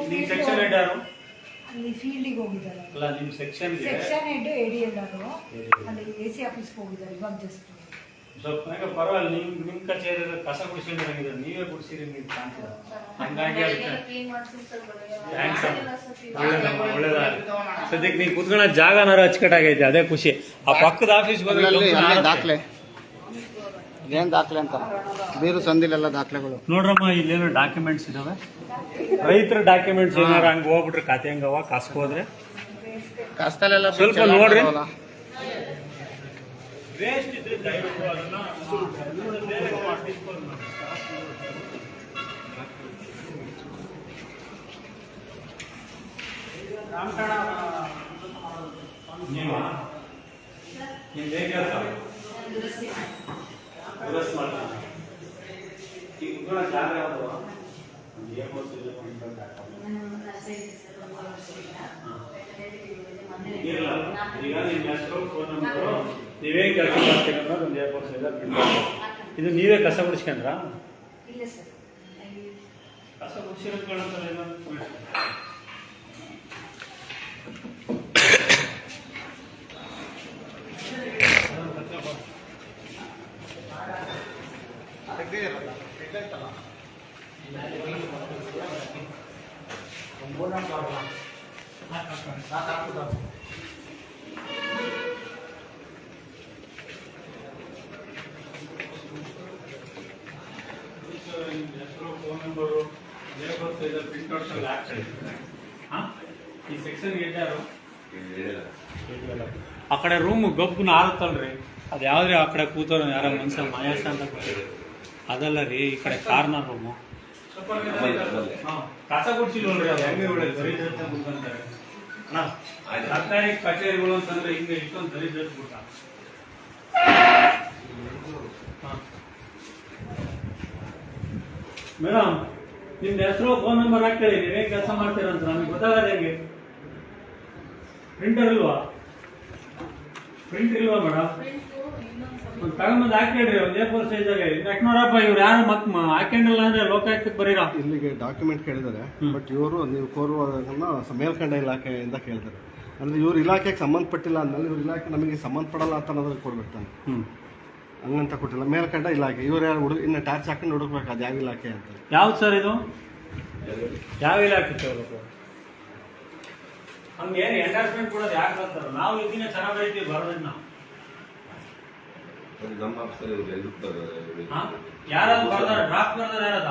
ನಿಮ್ ಸೆಕ್ಷನ್ ಹೆಡ್ ಯಾರು? ಅಲ್ಲಿ ಫೀಲ್ಡಿಗೆ ಹೋಗಿದ್ದಾರೆ. ಅಲ್ಲ ನಿಮ್ ಸೆಕ್ಷನ್ ಸೆಕ್ಷನ್ ಹೆಡ್ ADL ಅವರು ಅಲ್ಲಿ AC ಆಫೀಸ್ಗೆ ಹೋಗಿದ್ದಾರೆ ಇವಾಗ ಜಸ್ಟ್. ಸ್ವಲ್ಪ ಪರವಾಗಿಲ್ಲ, ನಿಮ್ ಕಚೇರಿ ಕಸ ಗುಡಿಸಿದ್ರೆ ನೀವೇ ಗುಡಿಸಿರಿ ನೀವು ಕಾಣ್ತೀರ. ಹಂಗಾಗಿ ಸದ್ಯಕ್ಕೆ ನೀವು ಕುತ್ಕೊಳ್ಳೋ ಜಾಗನಾರು ಅಚ್ಚುಕಟ್ಟಾಗೈತೆ, ಅದೇ ಖುಷಿ. ಆ ಪಕ್ಕದ ಆಫೀಸ್ಗೆ ಹೋಗಿ ದಾಖಲೆ ಏನ್ ದಾಖಲೆ ಅಂತ ಬೇರು ಸಂದಿಲೆಲ್ಲ ದಾಖಲೆಗಳು ನೋಡ್ರಮ್ಮ, ಇಲ್ಲೇನೋ ಡಾಕ್ಯುಮೆಂಟ್ಸ್ ಇದಾವೆ, ರೈತರ ಡಾಕ್ಯುಮೆಂಟ್ಸ್ ಏನಾರ ಹಂಗ ಹೋಗ್ಬಿಟ್ರೆ ಖಾತೆ ಹಂಗವ ಕಾಸ್ಕ್ ಹೋದ್ರೆ ಕಸ್ತಲೆಲ್ಲ ಸ್ವಲ್ಪ ನೋಡ್ರಿ. ವೇಸ್ಟ್ ಇದ್ರೆ ದಯವಿಟ್ಟು ಅದನ್ನ ನೀವು ಹೇಗೆ ಜಾಗ ಯಾವುದು? ಇಲ್ಲ, ಈಗ ನಿಮ್ಮ ಹೆಸರು, ಫೋನ್ ನಂಬರು, ನೀವೇ ಕೆಲಸ ಮಾಡ್ತೀರ ಅನ್ನೋದು ಒಂದು A4 ಸೈಜ್. ಇದು ನೀವೇ ಕಸ ಗುಡಿಸ್ಕೊಂಡ್ರ? ಕಸ ಗುಡಿಸಿರೋದು ಕಾಣುತ್ತಲ್ಲ ಏನೋ. ಸೈಜಲ್ಲಿ ಪ್ರಿಂಟ್ಔಟ್ಸ್ ಎಲ್ಲ ಹಾಕ್ತಾರೆ. ಹಾಂ, ಈ ಸೆಕ್ಷನ್ ಗೆದ್ದಾರು ಆ ಕಡೆ ರೂಮ್ ಗಬ್ಬನ ಆರುತ್ತಲ್ರಿ, ಅದು ಯಾವ್ದ್ರಿ ಆ ಕಡೆ ಕೂತವ್ರು ಯಾರ ಮನುಷ್ಯ ಮಹೇಶ ಅಂತ ಕೂತಿದ್ರು, ಅದಲ್ಲ ರೀ. ಈ ಕಡೆ ಕಾರ್ನರ್ ರೂಮು ಕಸ ಗುಡ್ಸಿಲ್ವಲ್ರಿ, ಅದು ಹೆಂಗೆ ಒಳ್ಳೆ ದರಿದ್ರ ಕೂತ್ಕೊಂತಾರೆ ಅಣ್ಣ. ಸರ್ಕಾರಿ ಕಚೇರಿಗಳು ಅಂತಂದ್ರೆ ಹಿಂಗೆ ಇಷ್ಟೊಂದು ದರಿದ್ರ ಬಿಟ್ಟ. ಮೇಡಮ್, ನಿಮ್ದು ಹೆಸರು ಫೋನ್ ನಂಬರ್ ಹಾಕ್ತೇಳಿ, ನೀವೇನು ಕೆಲಸ ಮಾಡ್ತೀರಂತ ನಮಗೆ ಗೊತ್ತಾಗದೆ ಹೆಂಗೆ? ಪ್ರಿಂಟರ್ ಇಲ್ವಾ? ಪ್ರಿಂಟ್ ಇಲ್ವಾ ಮೇಡಮ್? ಒಂದು ತಗೊಂಬಂದು ಹಾಕ್ಬೇಡ್ರಿ, ಒಂದು A4 ಸೈಜಾಗೆ. ಯಾಕೆ ನೋಡಪ್ಪ, ಇವ್ರು ಯಾರು ಮತ್ತೆ ಹಾಕೊಂಡಿಲ್ಲ ಅಂದ್ರೆ ಲೋಕಾಯುಕ್ತಕ್ಕೆ ಬರೀರಾ? ಇಲ್ಲಿಗೆ ಡಾಕ್ಯುಮೆಂಟ್ ಕೇಳಿದ್ದಾರೆ, ಬಟ್ ಇವರು ನೀವು ಕೋರುವುದನ್ನು ಮೇಲ್ಕಂಡ ಇಲಾಖೆಯಿಂದ ಕೇಳಿದ್ದಾರೆ. ಅಂದ್ರೆ ಇವ್ರ ಇಲಾಖೆಗೆ ಸಂಬಂಧಪಟ್ಟಿಲ್ಲ ಅಂದ್ಮೇಲೆ ಇವ್ರ ಇಲಾಖೆ ನಮಗೆ ಸಂಬಂಧಪಡಲ್ಲ ಅಂತ ಅನ್ನೋದನ್ನ ಕೊಡ್ಬೇಕು ತಾನೆ. ಹಂಗಂತ ಕೊಟ್ಟಿಲ್ಲ, ಮೇಲ್ಕಂಡ ಇಲಾಖೆ. ಇವ್ರು ಯಾರು ಇನ್ನು ಟಾರ್ಚ್ ಹಾಕೊಂಡು ಹುಡುಕ್ಬೇಕು ಅದು ಯಾವ ಇಲಾಖೆ ಅಂತ. ಯಾವ್ದು ಸರ್ ಇದು? ಯಾವ ಇಲಾಖೆ ತಗೋಬೇಕು? ಹಂಗೆ ಎಂಡಾರ್ಸ್ಮೆಂಟ್ ಕೊಡೋದು ಯಾಕೆ ಬರ್ತಾರೆ? ನಾವು ಇದನ್ನ ಚೆನ್ನಾಗಿ ಬರೀತೀವಿ, ಬರೋದನ್ನ ನಮ್ಮ ಯಾರಾದ್ರೂ ಬರ್ದಾರ, ಡ್ರಾಫ್ಟ್ ಬರ್ದಾರ ಯಾರದ?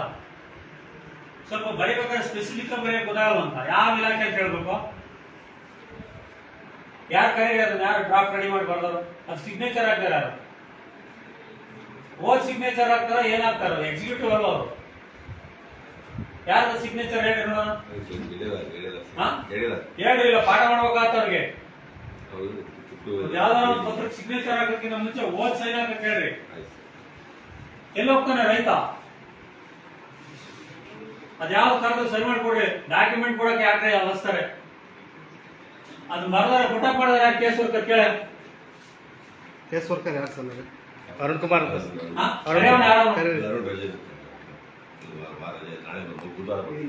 ಸ್ವಲ್ಪ ಬರೀಬೇಕಾದ್ರೆ ಸ್ಪೆಸಿಫಿಕ್ ಬರೆಯಕ್ಕೆ ಗೊತ್ತಾಗಲ್ಲ ಅಂತ ಯಾವ ಇಲಾಖೆ ಅಂತ ಹೇಳ್ಬೇಕು? ಯಾರು ಕರೀರಿ, ಯಾರು ಡ್ರಾಫ್ಟ್ ರೆಡಿ ಮಾಡಿ ಬರ್ದಾರ? ಅದು ಸಿಗ್ನೇಚರ್ ಹಾಕ್ತಾರೆ ಯಾರು? ಓದ್ ಸಿಗ್ನೇಚರ್ ಹಾಕ್ತಾರ, ಏನಾಗ್ತಾರ? ಎಕ್ಸಿಕ್ಯೂಟಿವ್ ಅಲ್ಲ ಅವರು. ಯಾರ್ದು ಸಿಗ್ನೇಚರ್ ಹೇಳಿ ನೋಡೋಣ. ಹೇಳಿಲ್ಲ, ಪಾಠ ಮಾಡ್ಬೇಕಾಗ್ತ ಅವ್ರಿಗೆ. ಯಾವ್ದಾರ ಒಂದು ಪತ್ರಕ್ಕೆ ಸಿಗ್ನೇಚರ್ ಹಾಕೋಕ್ಕಿಂತ ಮುಂಚೆ ಓದ್ ಸೈನ್ ಹಾಕಕ್ ಹೇಳ್ರಿ. ಎಲ್ಲಿ ಹೋಗ್ತಾನೆ ರೈತ? ಅದ್ಯಾವ್ದು ಕರೆದು ಸೈನ್ ಮಾಡ್ಕೊಡ್ರಿ. ಡಾಕ್ಯುಮೆಂಟ್ ಕೊಡಕ್ಕೆ ಯಾಕ್ರೆ ಅನಿಸ್ತಾರೆ? ಅದು ಬರ್ದಾರೆ, ಪುಟ ಮಾಡಿದಾರೆ, ಯಾಕೆ ಕೇಸ್ ವರ್ಕರ್ ಕೇಳ? ಕೇಸ್ ವರ್ಕರ್ ಯಾರು ಸರ್? ಅರುಣ್ ಕುಮಾರ್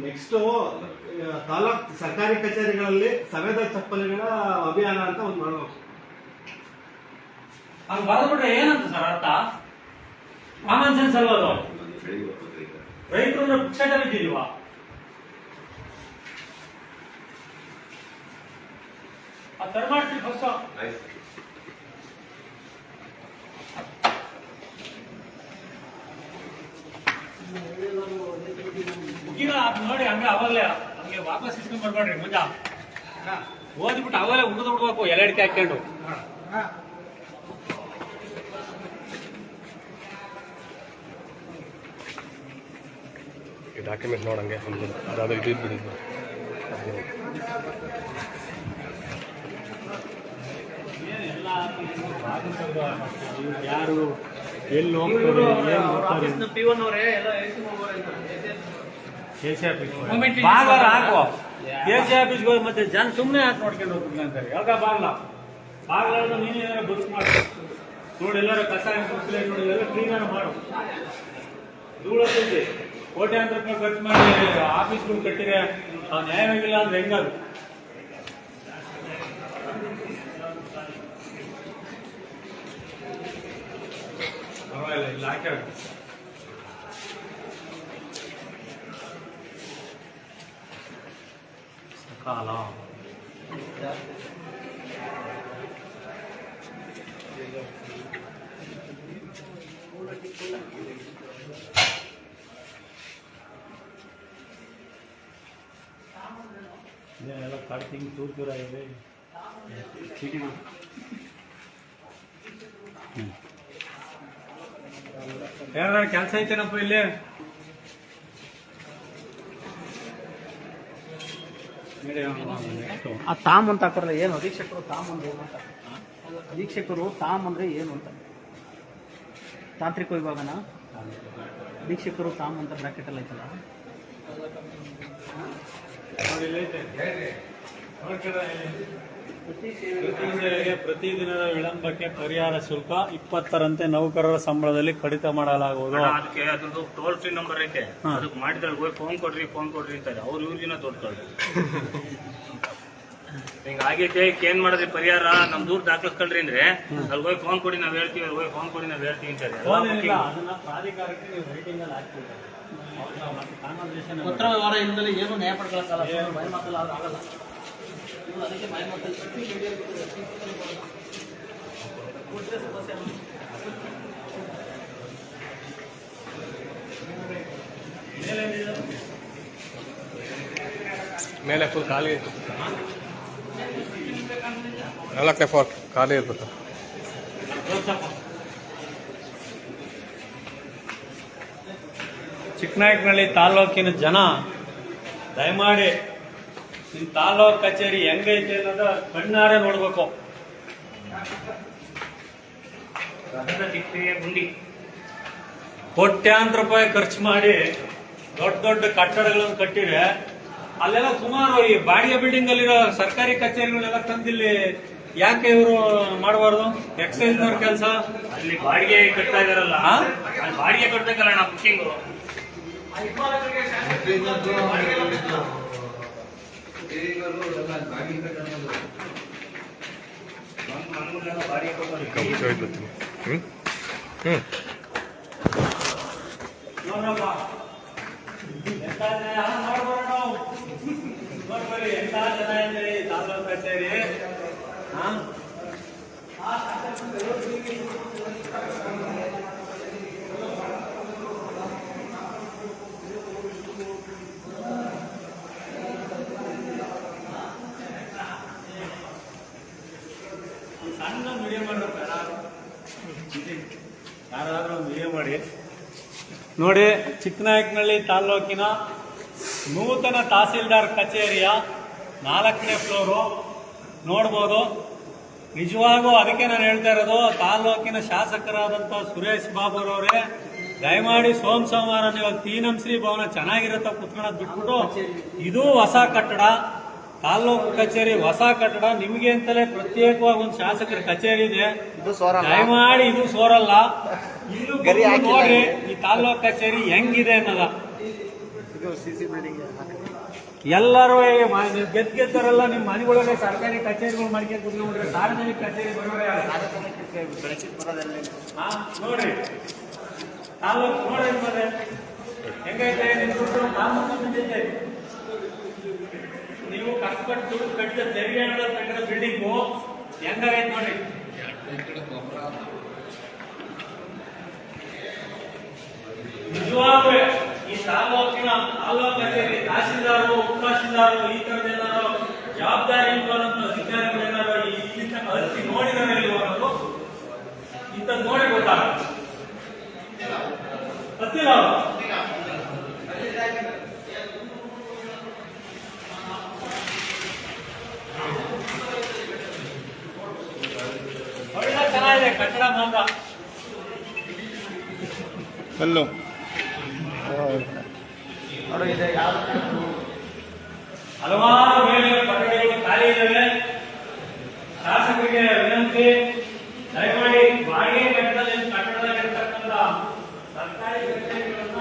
ನೆಕ್ಸ್ಟ್ ತಾಲೂಕ್ ಸರ್ಕಾರಿ ಕಚೇರಿಗಳಲ್ಲಿ ಸವೆದ ಚಪ್ಪಲಿಗಳ ಅಭಿಯಾನ ಅಂತ ಒಂದು ಮಾಡಬೇಕು. ಹಂಗ ಬರೆದ್ಬಿಟ್ರೆ ಏನಂತ ಸರ್ ಅರ್ಥ? ಕಾಮನ್ ಸೆನ್ಸ್ ಅಲ್ವ ಅದು? ರೈತರು ಪುಕ್ಷಟ ಬಿದ್ದಿಲ್ವಾ? ಆ ತರ ಮಾಡ್ತೀವಿ ಫಸ್ಟ್. ಮುಗಿನ ಅದ್ ನೋಡಿ ಹಂಗೆ ಅವಾಗಲೇ ಹಂಗೆ ವಾಪಸ್ ಇಸ್ಕೊಂಡ್ ಬರ್ಬೇಡ್ರಿ. ಮುಂಜಾ ಓದ್ಬಿಟ್ಟು ಅವಾಗಲೇ ಉಗಿದು ಬಿಡ್ಬೇಕು, ಎಲೆ ಅಡಿಕೆ ಹಾಕೊಂಡು. ಈ ಡಾಕ್ಯುಮೆಂಟ್ ನೋಡಂಗೆ ಅದಾದ ಇದು ಬಿಡಿದ್ದು ಯಾರು ಎಲ್ಲಿ ಹೋಗ್ತಾರೆ, ಏನು ಬರ್ತಾರೆ? KC ಆಫೀಸ್ ಬಾಗ್ಲಾರ ಹಾಕುವ. KC ಆಫೀಸ್ಗೆ ಹೋಗಿ ಮತ್ತೆ ಜನ ಸುಮ್ಮನೆ ಹಾಕಿ ನೋಡ್ಕೊಂಡು ಹೋಗ್ತೀನಿ ಅಂತಾರೆ. ಯಾವಾಗ ಬಾಗ್ಲ ಬಾಗ್ಲಾರ್ದು ನೀನು ಏನಾರ ಬದುಕು ಮಾಡು ನೋಡಿ. ಎಲ್ಲರೂ ಕಸ ನೋಡಿ, ಎಲ್ಲ ಕ್ಲೀನಾರು ಮಾಡು. ಧೂಳತ್ತೈತಿ, ಕೋಟ್ಯಾಂತರ ರೂಪಾಯಿ ಖರ್ಚು ಮಾಡಿ ಆಫೀಸ್ಗಳು ಕಟ್ಟಿದ್ರೆ ನ್ಯಾಯವಾಗಿಲ್ಲ ಅಂದ್ರೆ ಹೆಂಗದು? ಪರವಾಗಿಲ್ಲ, ಇಲ್ಲ ಹಾಕ್ಯಾರ. ಸಕಾಲ ಇದನ್ನೆಲ್ಲ ಕಟ್ತಿಂಗ್ ಚೂರಾಗಿದೆ. ಯಾರು ಕೆಲಸ ಐತೇನಪ್ಪ ಇಲ್ಲಿ? ಆ ತಾಮ್ ಅಂತ ಹಾಕೋರಲ್ಲ, ಏನು ಅಧೀಕ್ಷಕರು ತಾಮ್ ಅಂದ್ರೆ ಏನು ಅಂತ? ಅಧೀಕ್ಷಕರು ತಾಮ್ ಅಂದ್ರೆ ಏನು ಅಂತ? ತಾಂತ್ರಿಕ ವಿಭಾಗನ ಅಧೀಕ್ಷಕರು ತಾಮ್ ಅಂತ ಬ್ರಾಕೆಟ್ ಅಲ್ಲಿ ಐತಲ್ಲ. ಪ್ರತಿದಿನದ ವಿಳಂಬಕ್ಕೆ ಪರಿಹಾರ ಶುಲ್ಕ 20ರಂತೆ ನೌಕರರ ಸಂಬಳದಲ್ಲಿ ಕಡಿತ ಮಾಡಲಾಗುವುದು. ಅದಕ್ಕೆ ಅದ್ರದ್ದು ಟೋಲ್ ಫ್ರೀ ನಂಬರ್ ಐತೆ, ಅದಕ್ಕೆ ಮಾಡಿದ್ರೆ ಹೋಗಿ ಫೋನ್ ಕೊಡ್ರಿ ಅಂತಾರೆ. ಅವ್ರು ಇವ್ರಿಗಿನ ದೊಡ್ಡ ಹಿಂಗಾಗೈತೆ, ಏನ್ ಮಾಡಿದ್ರಿ ಪರಿಹಾರ, ನಮ್ ದೂರ ದಾಖಲಿಸ್ಕೊಳ್ರಿ ಅಂದ್ರೆ ಅಲ್ಲಿ ಹೋಗಿ ಫೋನ್ ಕೊಡಿ ನಾವ್ ಹೇಳ್ತೀವಿ, ಅಲ್ಲಿ ಹೋಗಿ ಫೋನ್ ಕೊಡಿ ನಾವ್ ಹೇಳ್ತೀವಿ ಅಂತಾರೆ. ಅದನ್ನ ಪ್ರಾಧಿಕಾರಕ್ಕೆ ನೀವು ರೈಟಿಂಗ್ ಅಲ್ಲಿ ಹಾಕ್ತೀವಿ. ಪತ್ರ ವ್ಯವಹಾರ ಇಲ್ಲದೆ ಏನು ನ್ಯಾಯ ಪಡ್ಕೊಳ್ಳೋಕ್ಕಲ್ಲ, ಬಾಯಿ ಮಾತಲ್ಲ ಆಗಲ್ಲ. ಅದಕ್ಕೆ ಬಾಯಿ ಮಾತಲ್ಲಿ ಸಮಸ್ಯೆ. ಮೇಲೆ ಫುಲ್ ಖಾಲಿ 4ನೇ ಫ್ಲೋರ್ ಖಾಲಿ ಇರ್ಬೇಕು. ಚಿಕ್ಕನಾಯಕನಹಳ್ಳಿ ತಾಲೂಕಿನ ಜನ ದಯಮಾಡಿ ನಿಮ್ಮ ತಾಲೂಕು ಕಚೇರಿ ಹೆಂಗೈತೆ ಅನ್ನೋದು ಕಣ್ಣಾರೆ ನೋಡ್ಬೇಕು. ಗುಂಡಿ ಕೋಟ್ಯಾಂತರ ರೂಪಾಯಿ ಖರ್ಚು ಮಾಡಿ ದೊಡ್ಡ ದೊಡ್ಡ ಕಟ್ಟಡಗಳನ್ನು ಕಟ್ಟಿದ್ರೆ ಅಲ್ಲೆಲ್ಲ ಸುಮಾರು ಈ ಬಾಡಿಗೆ ಬಿಲ್ಡಿಂಗ್ ಅಲ್ಲಿರೋ ಸರ್ಕಾರಿ ಕಚೇರಿಗಳೆಲ್ಲ ತಂದಿಲ್ಲಿ ಯಾಕೆ ಇವರು ಮಾಡಬಾರ್ದು? ಎಕ್ಸೈಸ್ನವ್ರ ಕೆಲಸ ಅಲ್ಲಿ ಬಾಡಿಗೆ ಕಟ್ತಾ ಇದಾರಲ್ಲ, ಅಲ್ಲಿ ಬಾಡಿಗೆ ಕಟ್ಬೇಕಲ್ಲ ನಾ ಬುಕ್ಕಿಂಗು. ನೋಡ್ರಪ್ಪ ಎಂತ ಜನ ನೋಡ್ಬಾರ ನಾವು ನೋಡ್ಬರಿ ಎಂತ ಜನ ಇದೆ ಈ ತಾಲೂಕು ಕಚೇರಿ. ಸಣ್ಣ ವಿಡಿಯೋ ಮಾಡ್ರಪ್ಪ ಯಾರಾದ್ರೂ ಒಂದು ವಿಡಿಯೋ ಮಾಡಿ. ನೋಡಿ, ಚಿಕ್ಕನಾಯಕನಹಳ್ಳಿ ತಾಲ್ಲೂಕಿನ ನೂತನ ತಹಸೀಲ್ದಾರ್ ಕಚೇರಿಯ 4ನೇ ಫ್ಲೋರು ನೋಡ್ಬೋದು. ನಿಜವಾಗೂ ಅದಕ್ಕೆ ನಾನು ಹೇಳ್ತಾ ಇರೋದು, ತಾಲ್ಲೂಕಿನ ಶಾಸಕರಾದಂಥ ಸುರೇಶ್ ಬಾಬುರವರೇ ದಯಮಾಡಿ ಸೋಮವಾರ ನೀವು ತೀನಂಶ್ರೀ ಭವನ ಚೆನ್ನಾಗಿರುತ್ತೆ ಕುತ್ಕೊಳ್ಳೋದು ಬಿಟ್ಬಿಟ್ಟು ಇದು ಹೊಸ ಕಟ್ಟಡ, ತಾಲ್ಲೂಕು ಕಚೇರಿ ಹೊಸ ಕಟ್ಟಡ, ನಿಮಗೆ ಅಂತಲೇ ಪ್ರತ್ಯೇಕವಾಗಿ ಒಂದು ಶಾಸಕರ ಕಚೇರಿ ಇದೆ. ದಯಮಾಡಿ ಇದು ಸೋರಲ್ಲ. ಇಲ್ಲೂ ನೋಡ್ರಿ ಈ ತಾಲ್ಲೂಕು ಕಚೇರಿ ಹೆಂಗಿದೆ ಅನ್ನೋದ. ಎಲ್ಲರೂ ಗೆದ್ದವರೆಲ್ಲ ನಿಮ್ಮ ಮನೆಗಳಲ್ಲೇ ಸರ್ಕಾರಿ ಕಚೇರಿಗಳು ಮಾಡ್ಕೊಂಡು ಕುತ್ಕೊಂಡ್ಬಿಟ್ರೆ ಸಾರ್ವಜನಿಕ ಕಚೇರಿ ಬರೋರೇ ನೋಡ್ರಿ ತಾಲ್ಲೂಕು ನೋಡ್ರಿ ಹೆಂಗೈತೆ ನಿಮ್ಮ ದುಡ್ಡು ತಾಲೂಕು ಬಿಟ್ಟಿದೆ. ನೀವು ಕಷ್ಟಪಟ್ಟು ದುಡ್ಡು ಕಟ್ಟಿದ ತೆರಿಗೆ ಹಣದಲ್ಲಿ ಕಟ್ಟಿದ ಬಿಲ್ಡಿಂಗು ಹೆಂಗಾಗೈತೆ ನೋಡಿ. ನಿಜವಾಗ್ಲೂ ಈ ತಾಲೂಕಿನ ತಾಲೂಕು ಕಚೇರಿ ತಹಸೀಲ್ದಾರರು ಉಪತಹಸೀಲ್ದಾರರು ಈ ತರದೇನಾರು ಜವಾಬ್ದಾರಿ ಇರುವಂತ ಅಧಿಕಾರಿಗಳೇನಾರು ಇಲ್ಲಿಂದ ಹತ್ತಿ ನೋಡಿದಾರೆ ಇಲ್ವೋ ಅನ್ನೋದು ಇಂಥದ್ದು ನೋಡಿ ಗೊತ್ತಾಗುತ್ತೆ. ಹತ್ತಿಲ್ಲ ಒಳ್ಳೆ ಚೆನ್ನಾಗಿದೆ ಕಟ್ಟಡ ಮಾತ್ರ. ಅಲ್ಲೋ ಹಲವಾರು ಮೇಲೆ ಕೊಠಡಿಗಳು ಖಾಲಿ ಇದ್ದಾವೆ. ಶಾಸಕರಿಗೆ ವಿನಂತಿ, ದಯಮಾಡಿ ಬಾಡಿಗೆ ಕಟ್ಟಡದಲ್ಲಿರ್ತಕ್ಕಂಥ ಸರ್ಕಾರಿ ಕಚೇರಿಗಳನ್ನ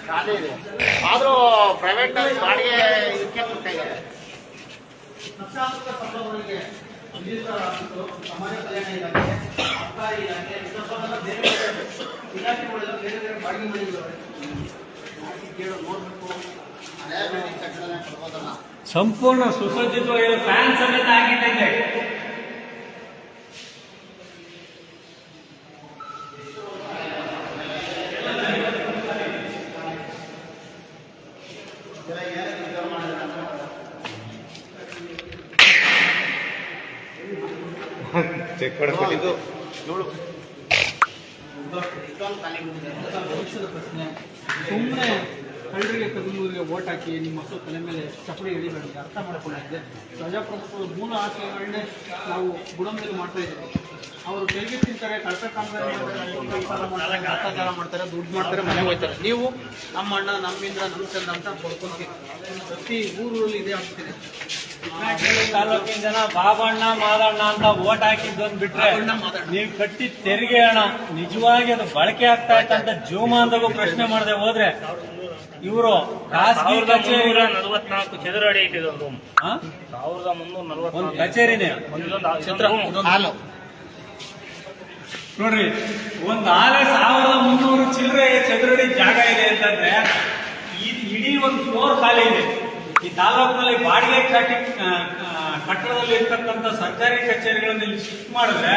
ಖಾಲಿ ಇದೆ, ಆದ್ರೂ ಪ್ರೈವೇಟ್ ಬಾಡಿಗೆ ಇದಕ್ಕೆ ಕೊಡ್ತಾ ಇದ್ದಾರೆ. ಲಕ್ಷಾಂತರ ಸಂಬಳಗಳಿಗೆ ಸಮಾಜ ಕಲ್ಯಾಣ ಇಲಾಖೆ, ಸರ್ಕಾರಿ ಇಲಾಖೆ, ಬೇರೆ ಬೇರೆ ಇಲಾಖೆಗಳೆಲ್ಲ ಬೇರೆ ಬೇರೆ ಬಾಡಿಗೆ ಮಾಡಿದ್ದಾರೆ. ಕೇಳೋ ನೋಡ್ಬೇಕು, ಹಳೆ ಬಿಲ್ಡಿಂಗ್ ಕಟ್ಟಡನೇ ಕೊಡ್ಬೋದಲ್ಲ. ಸಂಪೂರ್ಣ ಸುಸಜ್ಜಿತವಾಗಿ ಫ್ಯಾನ್ ಸಮೇತ ಆಗಿಟ್ಟಿದೆ. ಚೆಕ್ ಮಾಡಕ್ಕೆ ಇದು ನೋಡು, ಇಷ್ಟೊಂದು ಖಾಲಿ ಬಿಟ್ಟಿದೆ. ಭವಿಷ್ಯದ ಪ್ರಶ್ನೆ. ಸುಮ್ಮನೆ ಕಳ್ಳರಿಗೆ ಕಲ್ಲೂರಿಗೆ ಓಟ್ ಹಾಕಿ ನಿಮ್ಮ ಮಕ್ಕಳು ತಲೆ ಮೇಲೆ ಚಪ್ಪಡಿ ಎಳಿಬೇಡಿ. ಅರ್ಥ ಮಾಡ್ಕೊಂಡಿದ್ದೆ, ಪ್ರಜಾಪ್ರಭುತ್ವದ ಮೂಲ ಆಶಯಗಳನ್ನೇ ನಾವು ಬುಡಂಬೆಯಲ್ಲಿ ಮಾಡ್ತಾ ಇದ್ದೀವಿ. ಅವರು ತೆರಿಗೆ ತಿಂತಾರೆ, ಕಳಪೆ ಕಾಮಗಾರಿ ಮಾಡ್ತಾರೆ, ಭ್ರಷ್ಟಾಚಾರ ಮಾಡ್ತಾರೆ, ದುಡ್ಡು ಮಾಡ್ತಾರೆ, ಮನೆಗೆ ಹೋಗ್ತಾರೆ. ನೀವು ನಮ್ಮ ಅಣ್ಣ ನಮ್ಮಿಂದ ನಮ್ಮ ಚಂದ ಅಂತ ಕೊಡ್ಕೊಂತೀವಿ. ಪ್ರತಿ ಊರಲ್ಲಿ ಇದೇ ಆಗ್ತಿದೆ. ತಾಲೂಕಿನ ಜನ ಬಾಬಣ್ಣ ಮಾದಣ್ಣ ಅಂತ ಓಟ್ ಹಾಕಿದ್ದೊಂದು ಬಿಟ್ರೆ ನೀವು ಕಟ್ಟಿದ ತೆರಿಗೆ ಹಣ ನಿಜವಾಗಿ ಅದು ಬಳಕೆ ಆಗ್ತಾ ಇತ್ತಂತ ಜೀವಮಾನದಾಗೂ ಪ್ರಶ್ನೆ ಮಾಡದೆ ಹೋದ್ರೆ ಇವರು ಖಾಸಗಿ ಕಚೇರಿ 44 ಚದರ ಅಡಿ ಐತೆ ಇದೊಂದು ರೂಮ್. 1344 ಒಂದು ಕಚೇರಿನೇ ಹಾಲು ನೋಡ್ರಿ. ಒಂದು ಆಲೆ 1300 ಚಿಲ್ಲರೆ ಚದುರಡಿ ಜಾಗ ಇದೆ ಅಂತಂದ್ರೆ ಇಡೀ ಒಂದು ಫ್ಲೋರ್ ಖಾಲಿ ಇದೆ. ಈ ತಾಲೂಕಿನಲ್ಲಿ ಬಾಡಿಗೆ ಕಟ್ಟಡದಲ್ಲಿ ಇರ್ತಕ್ಕಂಥ ಸರ್ಕಾರಿ ಕಚೇರಿಗಳನ್ನು ಇಲ್ಲಿ ಶಿಫ್ಟ್ ಮಾಡಿದ್ರೆ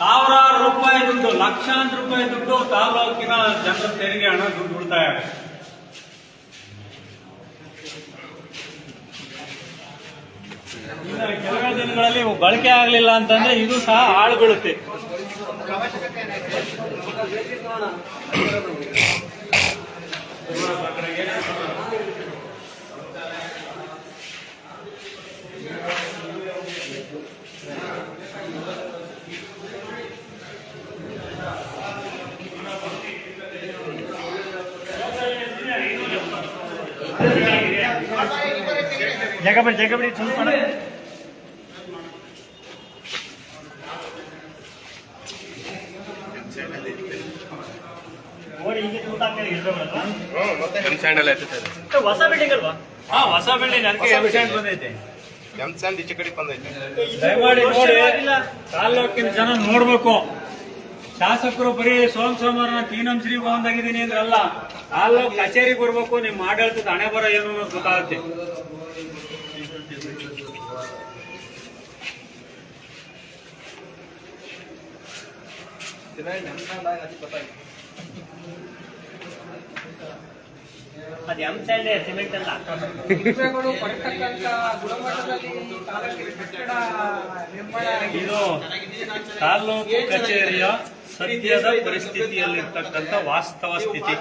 ಸಾವಿರಾರು ರೂಪಾಯಿ ದುಡ್ಡು, ಲಕ್ಷಾಂತರ ರೂಪಾಯಿ ದುಡ್ಡು ತಾಲೂಕಿನ ಜನರ ತೆರಿಗೆ ಹಣ ದುಡ್ಡು ಉಳಿತಾಯ ಆಗುತ್ತೆ. ಇನ್ನು ಕೆಲವೇ ದಿನಗಳಲ್ಲಿ ಬಳಕೆ ಆಗಲಿಲ್ಲ ಅಂತಂದ್ರೆ ಇದು ಸಹ ಹಾಳುಬೀಳುತ್ತೆ. ಜಗಬಡಿ ಸ್ವಲ್ಪ ಹೊಸ ಬಿಲ್ಡಿಂಗ್ ಅಲ್ವಾ? ಹೊಸ ಬಿಲ್ಡಿಂಗ್ ಅದಕ್ಕೆ ಬಂದೈತೆ. ಈಚೆ ಕಡೆ ಬಂದೈತೆ. ದಯಮಾಡಿ ನೋಡಿ, ತಾಲ್ಲೂಕಿನ ಜನ ನೋಡ್ಬೇಕು. ಶಾಸಕರು ಬರೀ ಸೋಮವಾರ ತೀನಂ ಶ್ರೀ ಭವನದಾಗಿದ್ದೀನಿ ಅಂದ್ರೆ ಅಲ್ಲ, ತಾಲ್ಲೂಕು ಕಚೇರಿಗೆ ಬರ್ಬೇಕು. ನಿಮ್ಮ ಆಡಳಿತದ ಹಣೆ ಬರ ಏನು ಅನ್ನೋದು ಗೊತ್ತಾಗುತ್ತೆ. ಅದು ಎಂಸೈಡ್ ಸಿಮೆಂಟ್ ಅಲ್ಲ. ಇವುಗಳು ಬರ್ತಕ್ಕಂಥ ಗುಣಮಟ್ಟದಲ್ಲಿ ತಾಲೂಕಿನ ಕಟ್ಟಡ ನಿರ್ಮಾಣ ಇದು ತಾಲ್ಲೂಕು ಕಚೇರಿಯ ಸದ್ಯದ ಪರಿಸ್ಥಿತಿಯಲ್ಲಿರ್ತಕ್ಕಂಥ ವಾಸ್ತವ ಸ್ಥಿತಿ.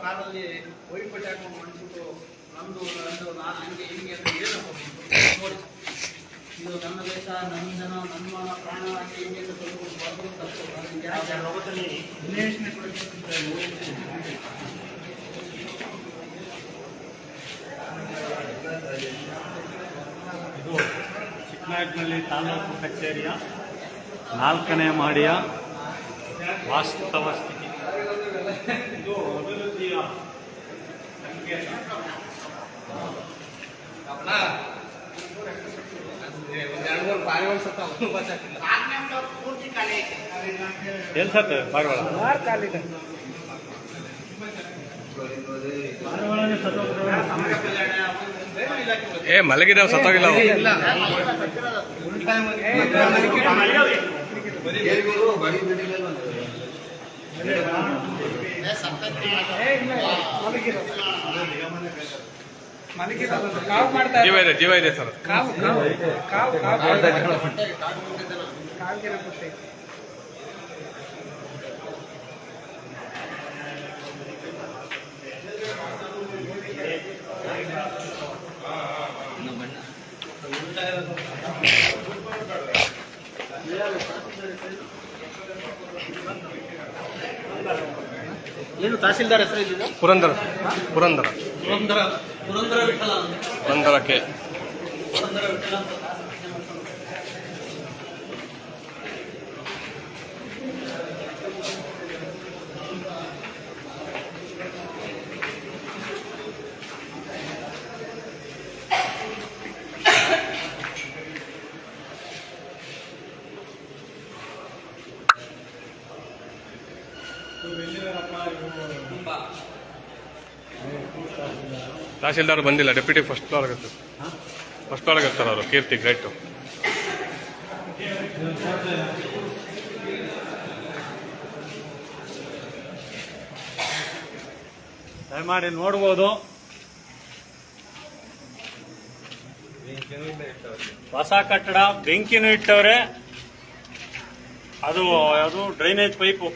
ಕಾರಲ್ಲಿ ವೈಪಟ್ಟಿ ಹಾಕೊಂಡು ಮಾಡಿಬಿಟ್ಟು ನಮ್ದು ನಾನು ಹಂಗೆ ಹಿಂಗೆ ಅಂತ ಹೇಳಬೇಕು. ನೋಡಿ, ಇದು ನನ್ನ ದೇಶ, ನನ್ನ ಜನ, ನಮ್ಮ ಪ್ರಾಣ ಹಂಗೆ ಹಿಂಗೆ ಅಂತ ಇದು ಚಿಕ್ಕನಾಯಕನಹಳ್ಳಿ ತಾಲೂಕು ಕಚೇರಿಯ 4ನೇ ಮಹಡಿಯ ವಾಸ್ತವ ಸ್ಥಿತಿ. ಇದು ಅಭಿವೃದ್ಧಿಯ ಸಂಕೇತ. ಎಲ್ಲಿ ಸತ್ತ ಪಾರಿವಾಳ? ಪಾರಿವಾಳನೇ ಏ ಮಲಗಿದಾವ್, ಸತ್ತೋಗಿಲ್ಲ ಅವು. ಜೀವ ಇದೆ ಸರ್. ಏನು ತಹಸೀಲ್ದಾರ್ ಹೆಸರು ಇದ್ದಿದ್ದು? ಪುರಂದರ ಪುರಂದರ ವಿಠಲ ಪುರಂದರಕ್ಕೆ ಪುರಂದರ ವಿಠಲ ಅಂತ ತಹಸೀಲ್ದಾರ್ ಬಂದಿಲ್ಲ, ಡೆಪ್ಯೂಟಿ ಫಸ್ಟ್ ಫ್ಲೋರ್ ಆಗುತ್ತೆ. ಫಸ್ಟ್ ಫ್ಲೋರ್ ಆಗಿರ್ತಾರೆ ಅವರು. ಕೀರ್ತಿ ಗ್ರೇಟು. ದಯಮಾಡಿ ನೋಡ್ಬೋದು, ಹೊಸ ಕಟ್ಟಡ ಬೆಂಕಿನೂ ಇಟ್ಟವ್ರೆ. ಅದು ಡ್ರೈನೇಜ್ ಪೈಪು.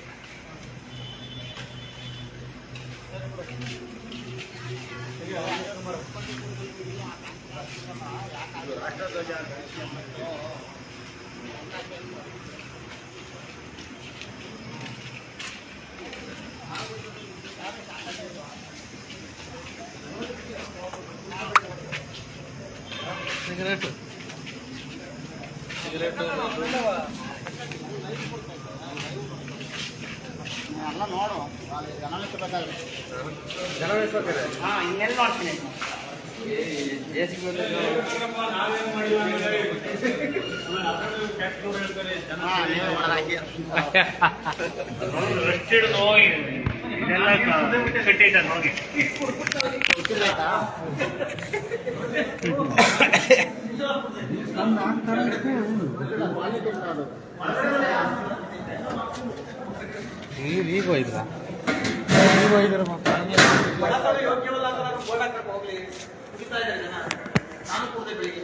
ಎಲ್ಲ ನೋಡು, ಜನಕ್ಕೆ ಬೇಕಾದ್ರೆ ಇನ್ನೆಲ್ಲ ಮಾಡ್ತೀನಿ. ಈಗ ಹೋಯ್ತಾ ಬಳಸಲು ಯೋಗ್ಯವಲ್ಲ ಅಂತ ನಾನು ಬೋರ್ಡ್ ಹಾಕಕ್ಕೆ ಹೋಗ್ಲಿ ಕುಡಿತಾ ಇದ್ದಾರೆ ಜನ. ನಾನು ಕೂಡದೆ ಬೆಳಿಗ್ಗೆ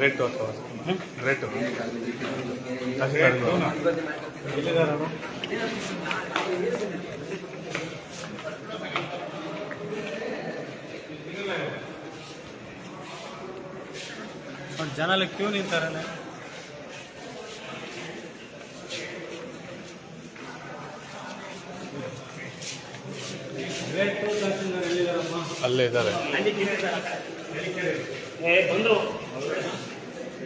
ರೇಟ್ ರೇಟು ಜನ ಅಲ್ಲಿ ಕ್ಯೂ ನಿಂತಾರಲ್ಲ. ಅಲ್ಲೇ ಇದ್ದಾರೆ. ಬಂದ್ರು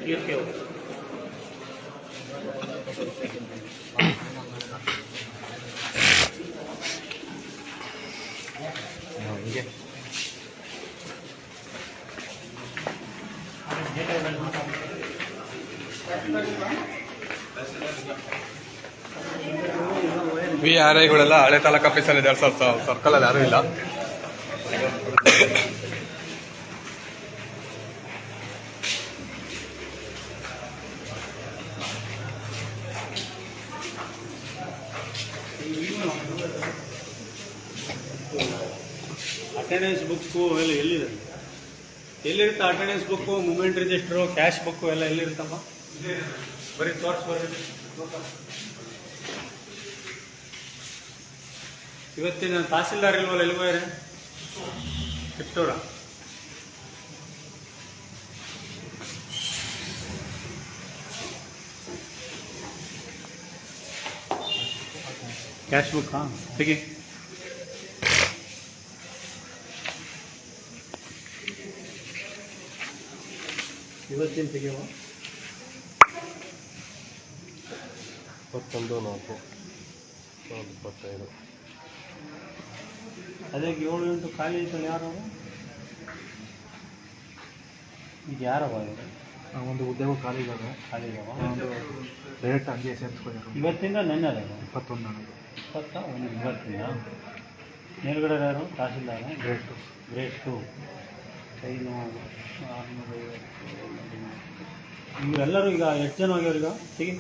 ಕೀರ್ತಿ ಅವರು ಹಿಂಗೆ ವಿ ಆರ್ ಐಗಳೆಲ್ಲ ಹಳೆ ತಾಲೂಕು ಆಫೀಸಲ್ಲಿ ಇದ್ದಾರೆ ಸರ್. ಸರ್ಕಲಲ್ಲಿ ಯಾರೂ ಇಲ್ಲ. ಅಟೆಂಡೆನ್ಸ್ ಬುಕ್ಕು ಎಲ್ಲ ಎಲ್ಲಿದೆ? ಎಲ್ಲಿರುತ್ತೆ attendance book, movement register, cash book ಎಲ್ಲ ಎಲ್ಲಿರುತ್ತಮ್ಮ? ಬರೀ ಬರ್ರಿ. ಇವತ್ತಿನ ತಹಸೀಲ್ದಾರ್ ಇಲ್ವಲ್ಲ, ಎಲ್ಲಿಗೋಯ್ರೆ? ಕಿತ್ತೂರ. ಕ್ಯಾಶ್ ಬುಕ್ ತೆಗಿ. ಇವತ್ತಿನ ತೆಗೆಯುವ 21/4/2025. ಅದೇ 7 ಗಂಟೆ ಖಾಲಿ ಐತಲ್ಲ. ಯಾರವ ಈಗ? ಯಾರವ ಇವರು? ಒಂದು ಉದ್ಯೋಗ ಖಾಲಿ ಇದ್ದಾವೆ. ಒಂದು ಡೈರೆಕ್ಟ್ ಹಂಗೆ ಸೇರಿಸ್ಕೊಂಡಿರೋ. ಇವತ್ತಿಂದ ನೆನ್ನೆ ಅದ 21 ಇವತ್ತಿಂದ. ಮೇಲ್ಗಡೆ ಯಾರು? ತಹಸೀಲ್ದಾರ. ಗ್ರೇಟ್ 2 ಕೈನು 650. ಇವರೆಲ್ಲರೂ ಈಗ ಎಷ್ಟು ಜನ ಹೋಗ್ಯವ್ರು ಈಗ? ತೆಗಿ.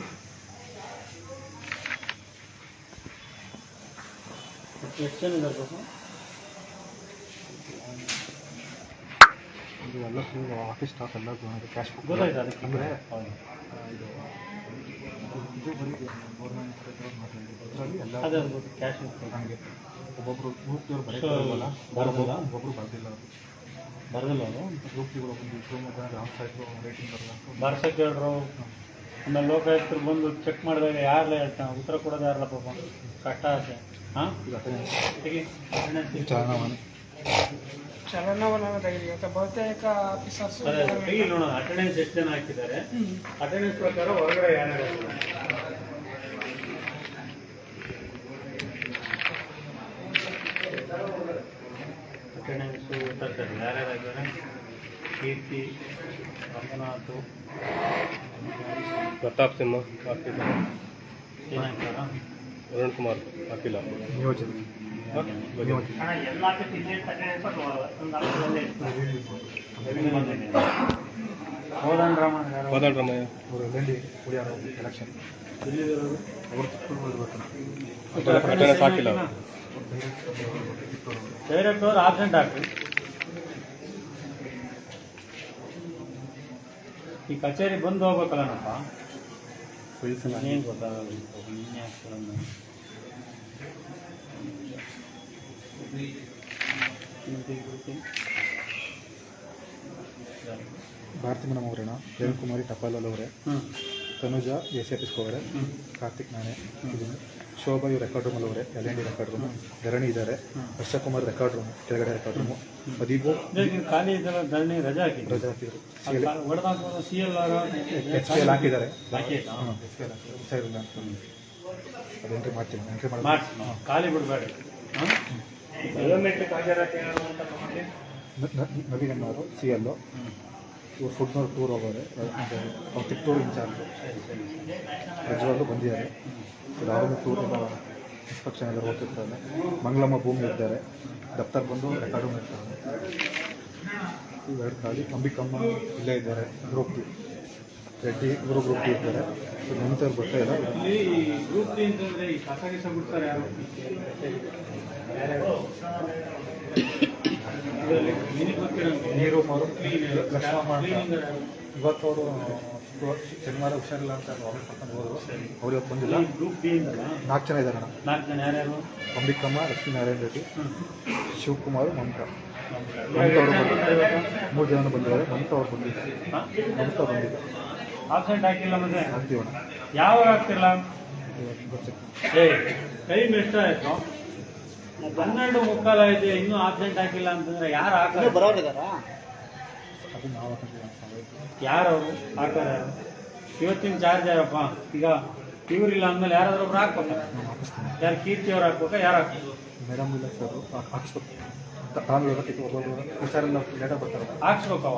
ಎಷ್ಟು ಜನ ಇದ್ದಾರೆ ಪಾಪ? ಎಲ್ಲ ಆಫೀಸ್ ಸ್ಟಾಫ್ ಎಲ್ಲ ಕ್ಯಾಶ್ ಬುಕ್ ಗೊತ್ತಾಯ್ತು ಅದಕ್ಕೆ. ಅಂದರೆ ಹೌದು, ಇದು ಬರೀ ಗೌರ್ಮೆಂಟ್ ಅದರಲ್ಲಿ ಎಲ್ಲ ಅದೇ ಕ್ಯಾಶ್ ನನಗೆ ಒಬ್ಬೊಬ್ಬರು ಗ್ರೂಪ್ದವ್ರು ಬರೋಲ್ಲ, ಬರೋದಿಲ್ಲ. ಒಬ್ಬೊಬ್ಬರು ಬರ್ದಿಲ್ಲ. ಅವರು ಬರೋದಿಲ್ಲ. ಅವರು ಗ್ರೂಪ್ಗಳು ಬಂದು ಶಿವಮೊಗ್ಗ ಗ್ರಾಮ ಸಾಹಿತ್ಯ ರೇಟಿಂಗ್ ಬರಲ್ಲ. ಬರ್ಸಕ್ಕೆ ಹೇಳ್ರು. ಆಮೇಲೆ ಲೋಕಾಯುಕ್ತರು ಬಂದು ಚೆಕ್ ಮಾಡಿದಾಗ ಯಾರಲ್ಲ ಹೇಳ್ತಾನೆ, ಉತ್ತರ ಕೊಡೋದು ಯಾರಲ್ಲ ಪಾಪ. ಕಷ್ಟ ಆಗುತ್ತೆ. ಹಾಂ ತೆಗಿ. ಚಲನವಲನ ತೆಗೆದು ಬಹುತೇಕ ಆಫೀಸರ್ಸ್ ಅದೇ ತೆಗಿ ನೋಡೋಣ. ಅಟೆಂಡೆನ್ಸ್ ಎಷ್ಟು ಜನ ಹಾಕಿದ್ದಾರೆ, ಅಟೆಂಡೆನ್ಸ್ ಪ್ರಕಾರ ಹೊರಗಡೆ ಯಾರ್ಯಾರು ಅಟೆಂಡೆನ್ಸು ತರ್ತಾರೆ. ಯಾರ್ಯಾರಾಗಿದ್ದಾರೆ? ಕೀರ್ತಿ, ರಂಗನಾಥ್, ಪ್ರತಾಪ್ ಸಿಂಹ ಹಾಕಿದ್ದಾರೆ. ಏನಾಗ್ತಾರ? ವರುಣ್ ಕುಮಾರ್ ಹಾಕಿಲ್ಲ. ನಿಯೋಜನೆ ಕೋದಂಡರಾಮಯ್ಯ ಅವರು ಎಲ್ಲೆಲ್ಲಿ ಉಳಿಯಾರೋ ಎಲೆಕ್ಷನ್ ಎಲ್ಲಿರೋದು? ಅವರು ಚಿಕ್ಕೂರು ಬರ್ತಾರೆ. ಅಟೆಂಡೆನ್ಸ್ ಹಾಕಿಲ್ಲ. ಡೈರೆಕ್ಟ್ ಅವ್ರು ಆಬ್ಸೆಂಟ್ ಹಾಕ್ರಿ. ಈ ಕಚೇರಿ ಬಂದು ಹೋಗ್ಬೇಕಲ್ಲನಪ್ಪ. ನನಗೇನು ಗೊತ್ತಾಗಲ್ಲ. ನಿನ್ನೆ ಹಾಕ್ತಾರಮ್ಮ. ಭಾರತಿ ಮೇಡಮ್ ಅವರೇನಾ, ರೇಣುಕುಮಾರಿ ಟಪಾಲಲ್ಲಿ ಅವರೇ, ತನುಜಾ ಎಸ್ ಆಫೀಸ್ಗೆ ಹೋಗ್ರೆ, ಕಾರ್ತಿಕ್ ನಾನೇ, ಶೋಭಾ ಇವ್ರು ರೆಕಾರ್ಡ್ ರೂಮಲ್ಲಿ ಅವರೇ, LND ರೆಕಾರ್ಡ್ ರೂಮು, ಧರಣಿ ಇದ್ದಾರೆ, ಹರ್ಷಕುಮಾರ್ ರೆಕಾರ್ಡ್ ರೂಮು, ಕೆಳಗಡೆ ರೆಕಾರ್ಡ್ ರೂಮು, ಅದೀಬು ಖಾಲಿ ಇದೆಲ್ಲ ಧರಣಿ ರಜೆ ಹಾಕಿದ್ರು. ರಜಾ ಹಾಕಿದ್ರು, CLR HPL ಹಾಕಿದ್ದಾರೆ. ಹಾಕಿದ್ರಾ? ಹುಷಾರಿಲ್ಲ ಅಂತ ಅದು ಎಂಟ್ರಿ ಮಾಡ್ತೀನಿ, ಎಂಟ್ರಿ ಮಾಡಿ ಖಾಲಿ ಬಿಡಬೇಡಿ. ಬಯೋಮೆಟ್ರಿಕ್ ಹಾಜರಾತಿ ಏನಾದ್ರು ಅಂತ ತಗೊಂಡು ನವೀನವರು CL ಇವ್ರು ಫುಡ್ನವ್ರು ಟೂರ್ ಹೋಗೋರೆ, ಅವ್ರು ತಿಟ್ಟೂರು ಇನ್ಚಾರ್ಜು ಪ್ರಜ್ವಲ್ಲು ಬಂದಿದ್ದಾರೆ. ರಾಹುಲ್ ಟೂರ್ ಎಲ್ಲ ಇನ್ಸ್ಪೆಕ್ಷನ್ ಎಲ್ಲ ಹೋಗ್ತಿರ್ತಾರೆ. ಮಂಗಳಮ್ಮ ಭೂಮಿ ಇದ್ದಾರೆ, ದಫ್ತರ್ ಬಂದು ರೆಕಾರ್ಡು ಮಾಡ್ತಾರೆ. ಇವೆರಡು ಖಾಲಿ. ಅಂಬಿಕಮ್ಮ ಇಲ್ಲೇ ಇದ್ದಾರೆ, ಗ್ರೂಪ್ ಡಿ. ರೆಡ್ಡಿ ಇವರು ಗ್ರೂಪ್ ಡಿ ಇರ್ತಾರೆ. ನೆಂತವ್ರು ಬರ್ತಾ ಇಲ್ಲ. ಇಲ್ಲಿ ಗ್ರೂಪ್ ಡಿ ಅಂತಂದ್ರೆ ಈ ಕಸ ಗಿಸ ಬಿಡ್ತಾರೆ ಯಾರು? ಇದರಲ್ಲಿ ನಿನಗೆ ಗೊತ್ತಿರೋಂಗೆ ನೀರು ಮಾರು ಲಕ್ಷ್ಮಮ್ಮ ಅಂತ ಇವತ್ತು ಅವರು ಶನಿವಾರ ಹುಷಾರಿಲ್ಲ ಅಂತ ವಾಪಸ್ ಕರ್ಕೊಂಡು ಹೋದರು. ಅವ್ರು ಇವತ್ತು ಬಂದಿಲ್ಲ. ಗ್ರೂಪ್ ಡಿ ಇಂದಲ್ಲ 4 ಜನ ಇದ್ದಾರೆ. 4 ಜನ ಯಾರ್ಯಾರು? ಅಂಬಿಕಮ್ಮ, ಲಕ್ಷ್ಮೀನಾರಾಯಣ ರೆಡ್ಡಿ, ಶಿವಕುಮಾರ್, ಮಮತಾ. ಮಮತಾ ಅವರು ಬಂದಿದ್ದಾರೆ. 3 ಜನ ಬಂದಿದ್ದಾರೆ. ಮಮತಾ ಅವ್ರು ಬಂದಿದ್ದಾರೆ. ಮಮತಾ ಬಂದಿದ್ದಾರೆ. ಆಬ್ಸೆಂಟ್ ಹಾಕಿಲ್ಲ ಮತ್ತೆ ಆಗ್ತೀವಣ್ಣ. ಯಾವಾಗ ಆಗ್ತಿಲ್ಲ? ಟೈಮ್ ಎಷ್ಟಾಯ್ತು? 12:45 ಆಯ್ತು, ಇನ್ನೂ ಆಬ್ಸೆಂಟ್ ಹಾಕಿಲ್ಲ ಅಂತಂದ್ರೆ ಯಾರು ಹಾಕ ಬರೋರಿದಾರಾ? ಅದು ನಾವು ಯಾರವರು ಹಾಕಾರ? ಇವತ್ತಿನ ಚಾರ್ಜ್ ಯಾರಪ್ಪ? ಈಗ ಇವರಿಲ್ಲ ಅಂದ್ಮೇಲೆ ಯಾರಾದ್ರೂ ಒಬ್ರು ಹಾಕ್ಬೇಕ? ಯಾರು ಕೀರ್ತಿ ಅವ್ರು ಹಾಕ್ಬೇಕಾ? ಯಾರು ಹಾಕ್ಬೇಕು? ಮೇಡಮ್ ಇಲ್ಲ ಸರ್, ಹಾಕ್ಸ್ಬೇಕು. ತಾನು ಹುಷಾರಿಲ್ಲ, ಲೇಟಾಗಿ ಬರ್ತಾರೆ. ಹಾಕ್ಸ್ಬೇಕವ?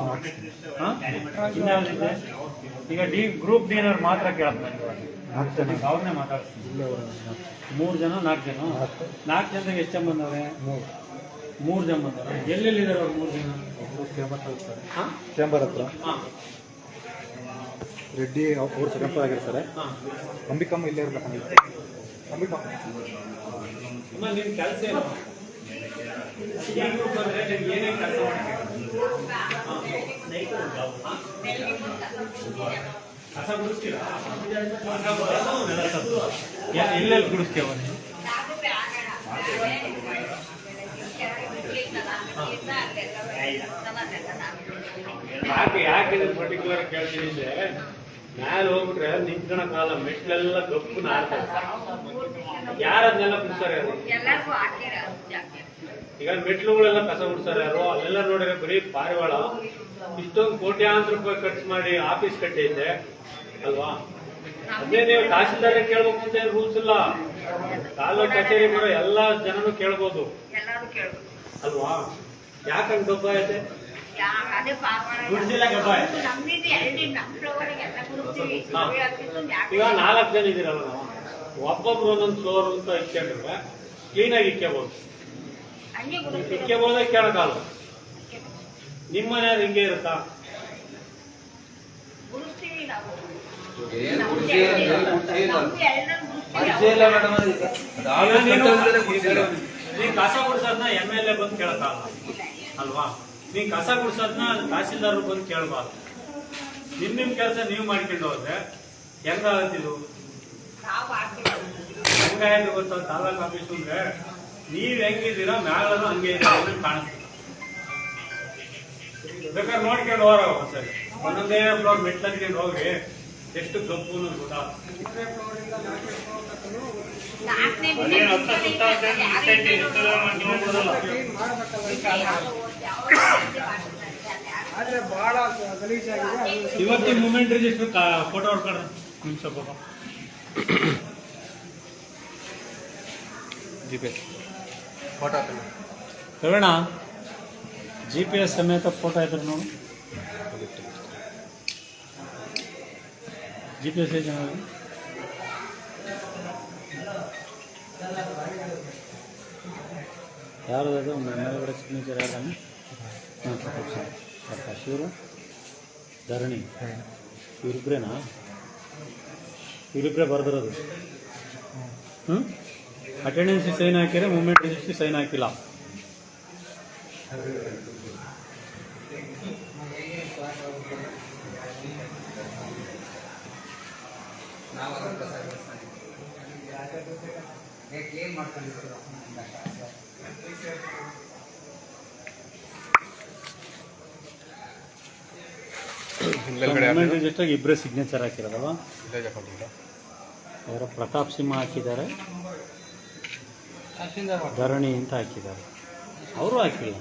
ಹಾಂ, ಇನ್ಯಾವುದಿದೆ? ಈಗ ಗ್ರೂಪ್ ಡಿನರ್ ಮಾತ್ರ ಕೇಳಪ್ಪ. 4 ಜನ ಅವ್ರನ್ನೇ ಮಾತಾಡ್ತೀನಿ. ಇಲ್ಲೇ ಅವರು 3 ಜನ 4 ಜನ 4 ಜನದಾಗ ಎಷ್ಟು ಜನ ಬಂದವ್ರೆ? 3 ಜನ ಬಂದವ್ರೆ. ಎಲ್ಲೆಲ್ಲಿದ್ದಾರೆ ಅವ್ರು 3 ಜನ? ಒಬ್ಬರು ಚೇಂಬರ್ ಇರ್ತಾರೆ, ಹಾಂ ಚೇಂಬರ್ ಹತ್ರ. ಹಾಂ ರೆಡ್ಡಿ ಅವರು ಸೆಕೆಂಡ್ ಆಗಿರ್ತಾರೆ. ಹಾಂ. ಅಂಬಿಕಮ್ಮ ಇಲ್ಲೇ ಇರ್ಬೇಕು. ಅಂಬಿಕಮ್ಮ ಅಮ್ಮ ನಿನ್ನ ಕೆಲಸ ಏನು? ಈ ಗ್ರೂಪ್ ಅಂದರೆ ನಿಮ್ಗೆ ಏನೇನು ಕೆಲಸ ಮಾಡ್ತೀವಿ? ಕಸ ಗುಡಿಸ್ತೀರಾ? ಎಲ್ಲೆಲ್ಲಿ ಗುಡಿಸ್ತೀವ ನೀವು? ಯಾಕೆ ಪರ್ಟಿಕ್ಯುಲರ್ ಕೇಳ್ತೀನಿ ಅಂದ್ರೆ, ಮ್ಯಾಲೆ ಹೋಗ್ಬಿಟ್ರೆ ನಿಂತ್ಕೊಳಕಾಲ ಮೆಟ್ಲೆಲ್ಲ ಗಪ್ಪು ನಾಡ್ತಾರೆ. ಯಾರದ್ನೆಲ್ಲ ಬಿಡ್ತಾರೆ ಯಾರು? ಈಗ ಮೆಟ್ಲುಗಳೆಲ್ಲ ಕಸ ಬಿಡ್ತಾರೆ ಯಾರು? ಅಲ್ಲೆಲ್ಲ ನೋಡಿದ್ರೆ ಬರೀ ಪಾರಿವಾಳ. ಇಷ್ಟೊಂದು ಕೋಟ್ಯಾಂತರ ರೂಪಾಯಿ ಖರ್ಚು ಮಾಡಿ ಆಫೀಸ್ ಕಟ್ಟಿದ್ದೆ ಅಲ್ವಾ? ಅದೇ ನೀವು ತಹಸೀಲ್ದಾರ ಕೇಳ್ಬೇಕು ಅಂತ ಏನು ರೂಲ್ಸ್ ಇಲ್ಲ. ತಾಲೂಕು ಕಚೇರಿ ಬರೋ ಎಲ್ಲ ಜನನು ಕೇಳ್ಬೋದು ಅಲ್ವಾ? ಯಾಕಂಗ್ ಗಬ್ಬ ಐತೆ? ಗುಡ್ಸಿಲ್ಲ ಗಬ್ಬ ಐತೆ. ಈಗ 4 ಜನ ಇದೀರಲ್ಲ ನಾವು, ಒಬ್ಬೊಬ್ರು ಒಂದೊಂದು ಫ್ಲೋರ್ ಅಂತ ಇಕ್ಕೊಂಡ್ರೆ ಕ್ಲೀನಾಗಿ ಇಕ್ಕೋಬಹುದು. ಇಕ್ಕೋಬೋದ ಕೇಳಕ್ಕಾಗಲ್ಲ. ನಿಮ್ಮ ಮನೆಯವ್ರು ಹಿಂಗೆ ಇರುತ್ತಾ? ನೀನ್ ಕಸ ಗುಡ್ಸೋದನ್ನ MLA ಬಂದು ಕೇಳಕ್ಕಾಗಲ್ಲ ಅಲ್ವಾ? ನೀನ್ ಕಸ ಗುಡ್ಸೋದನ್ನ ತಹಸೀಲ್ದಾರ್ ಬಂದು ಕೇಳಬಾರ್ದು. ನಿಮ್ ಕೆಲಸ ನೀವು ಮಾಡ್ಕೊಂಡು ಹೋದ್ರೆ ಹೆಂಗಾಗತ್ತಿದು? ಹೆಂಗಾಯ್ತು ಗೊತ್ತಾ? ತಾಲೂಕು ಆಫೀಸ್ ಅಂದ್ರೆ ನೀವ್ ಹೆಂಗಿದ್ದೀರಾ ಮ್ಯಾಲೂ ಹಂಗೆ ಇದ್ದೀರ ಕಾಣಿಸ್ತೀವಿ. ಬೇಕಾದ್ರೆ ನೋಡ್ಕೊಂಡು ಹೋರ ಸರಿ, ಒಂದೊಂದೇ ಫ್ಲೋರ್ ಮೆಟ್ಲಂದ್ಕೊಂಡು ಹೋಗಿ ಎಷ್ಟು ಕಪ್ಪು ಗೊತ್ತಾ? ಇವತ್ತಿನ ಮೂಮೆಂಟ್ ರಿಜಿಸ್ಟರ್ ಫೋಟೋ ಹೊಡ್ಕೊಡ್ರಿ ನಿಮಿಷ ಫೋಟೋ. GPS ಫೋಟೋ ಕರೋಣ GPS ಸಮೇತ ಫೋಟೋ ಐತ್ರಿ ನೋಡು. GPS ಏಜ್ ಯಾರ್ದು ಮೇಲ್ಗಡೆ ಸಿಗ್ನೇಚರ್ ಯಾರು? ಪ್ರಕಾಶ್ ಇವರು ಧರಣಿ ಇವರಿಬ್ರೇನಾ? ಇವರಿಬ್ಬರೇ ಬರ್ದಿರೋದು. ಅಟೆಂಡೆನ್ಸ್ ಸೈನ್ ಹಾಕಿದ್ರೆ ಮೂಮೆಂಟ್ ರಿಜಿಸ್ಟ್ರಿ ಸೈನ್ ಹಾಕಿಲ್ಲ. ಮೂಮೆಂಟ್ ರಿಜಿಸ್ಟ್ರಿಗೆ ಇಬ್ಬರೇ ಸಿಗ್ನೇಚರ್ ಹಾಕಿರೋದಲ್ವ? ವಿಲೇಜ್ ಅಕೌಂಟಿಂದ ಅವರ ಪ್ರತಾಪ್ ಸಿಂಹ ಹಾಕಿದ್ದಾರೆ, ಧರಣಿ ಅಂತ ಹಾಕಿದ್ದಾರೆ, ಅವರು ಹಾಕಿಲ್ಲ.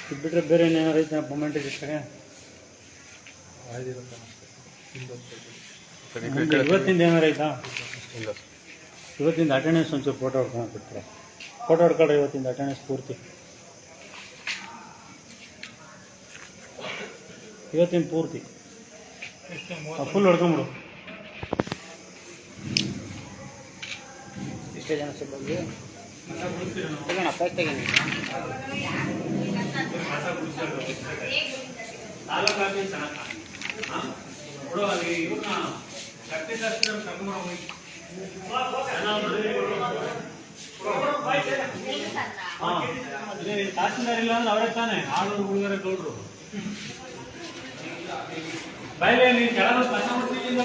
ಇದು ಬಿಟ್ಟರೆ ಬೇರೆ ಏನಾರು ಐತೆ ಮೂಮೆಂಟ್ ಇರ್ತಾರೆ. ಇವತ್ತಿಂದ ಏನಾರು ಐತಾ? ಇವತ್ತಿಂದ ಅಟೆಂಡೆನ್ಸ್ ಒಂಚೂರು ಫೋಟೋ ಹೊಡ್ಕೊಂಡು ಬಿಡ್ತಾರೆ. ಫೋಟೋ ಹೊಡ್ಕೊಳ್ರಿ ಇವತ್ತಿಂದ ಅಟೆಂಡೆನ್ಸ್ ಪೂರ್ತಿ. ಇವತ್ತಿನ ಪೂರ್ತಿ ಫುಲ್ ಹೊಡ್ಕೊಂಬಿಡು. ಇಷ್ಟೇ ಜನ ಸಿಬ್ಬಂದಿ ತೆಗೋಣ, ಪ್ಯಾಕ್ ತೆಗೀನಿ. ತಹಸೀಲ್ದಾರ್ ಇಲ್ಲ ಅಂದ್ರೆ ಅವರೇ ತಾನೆ ಆಳೂರು ಹುಡುಗರ ಗೌಡ್ರು. ಬಯಲೇ ನೀನು ಕೆಳಗೆ ಕಸ ಮುಟ್ಟಿದ್ದಿಂದ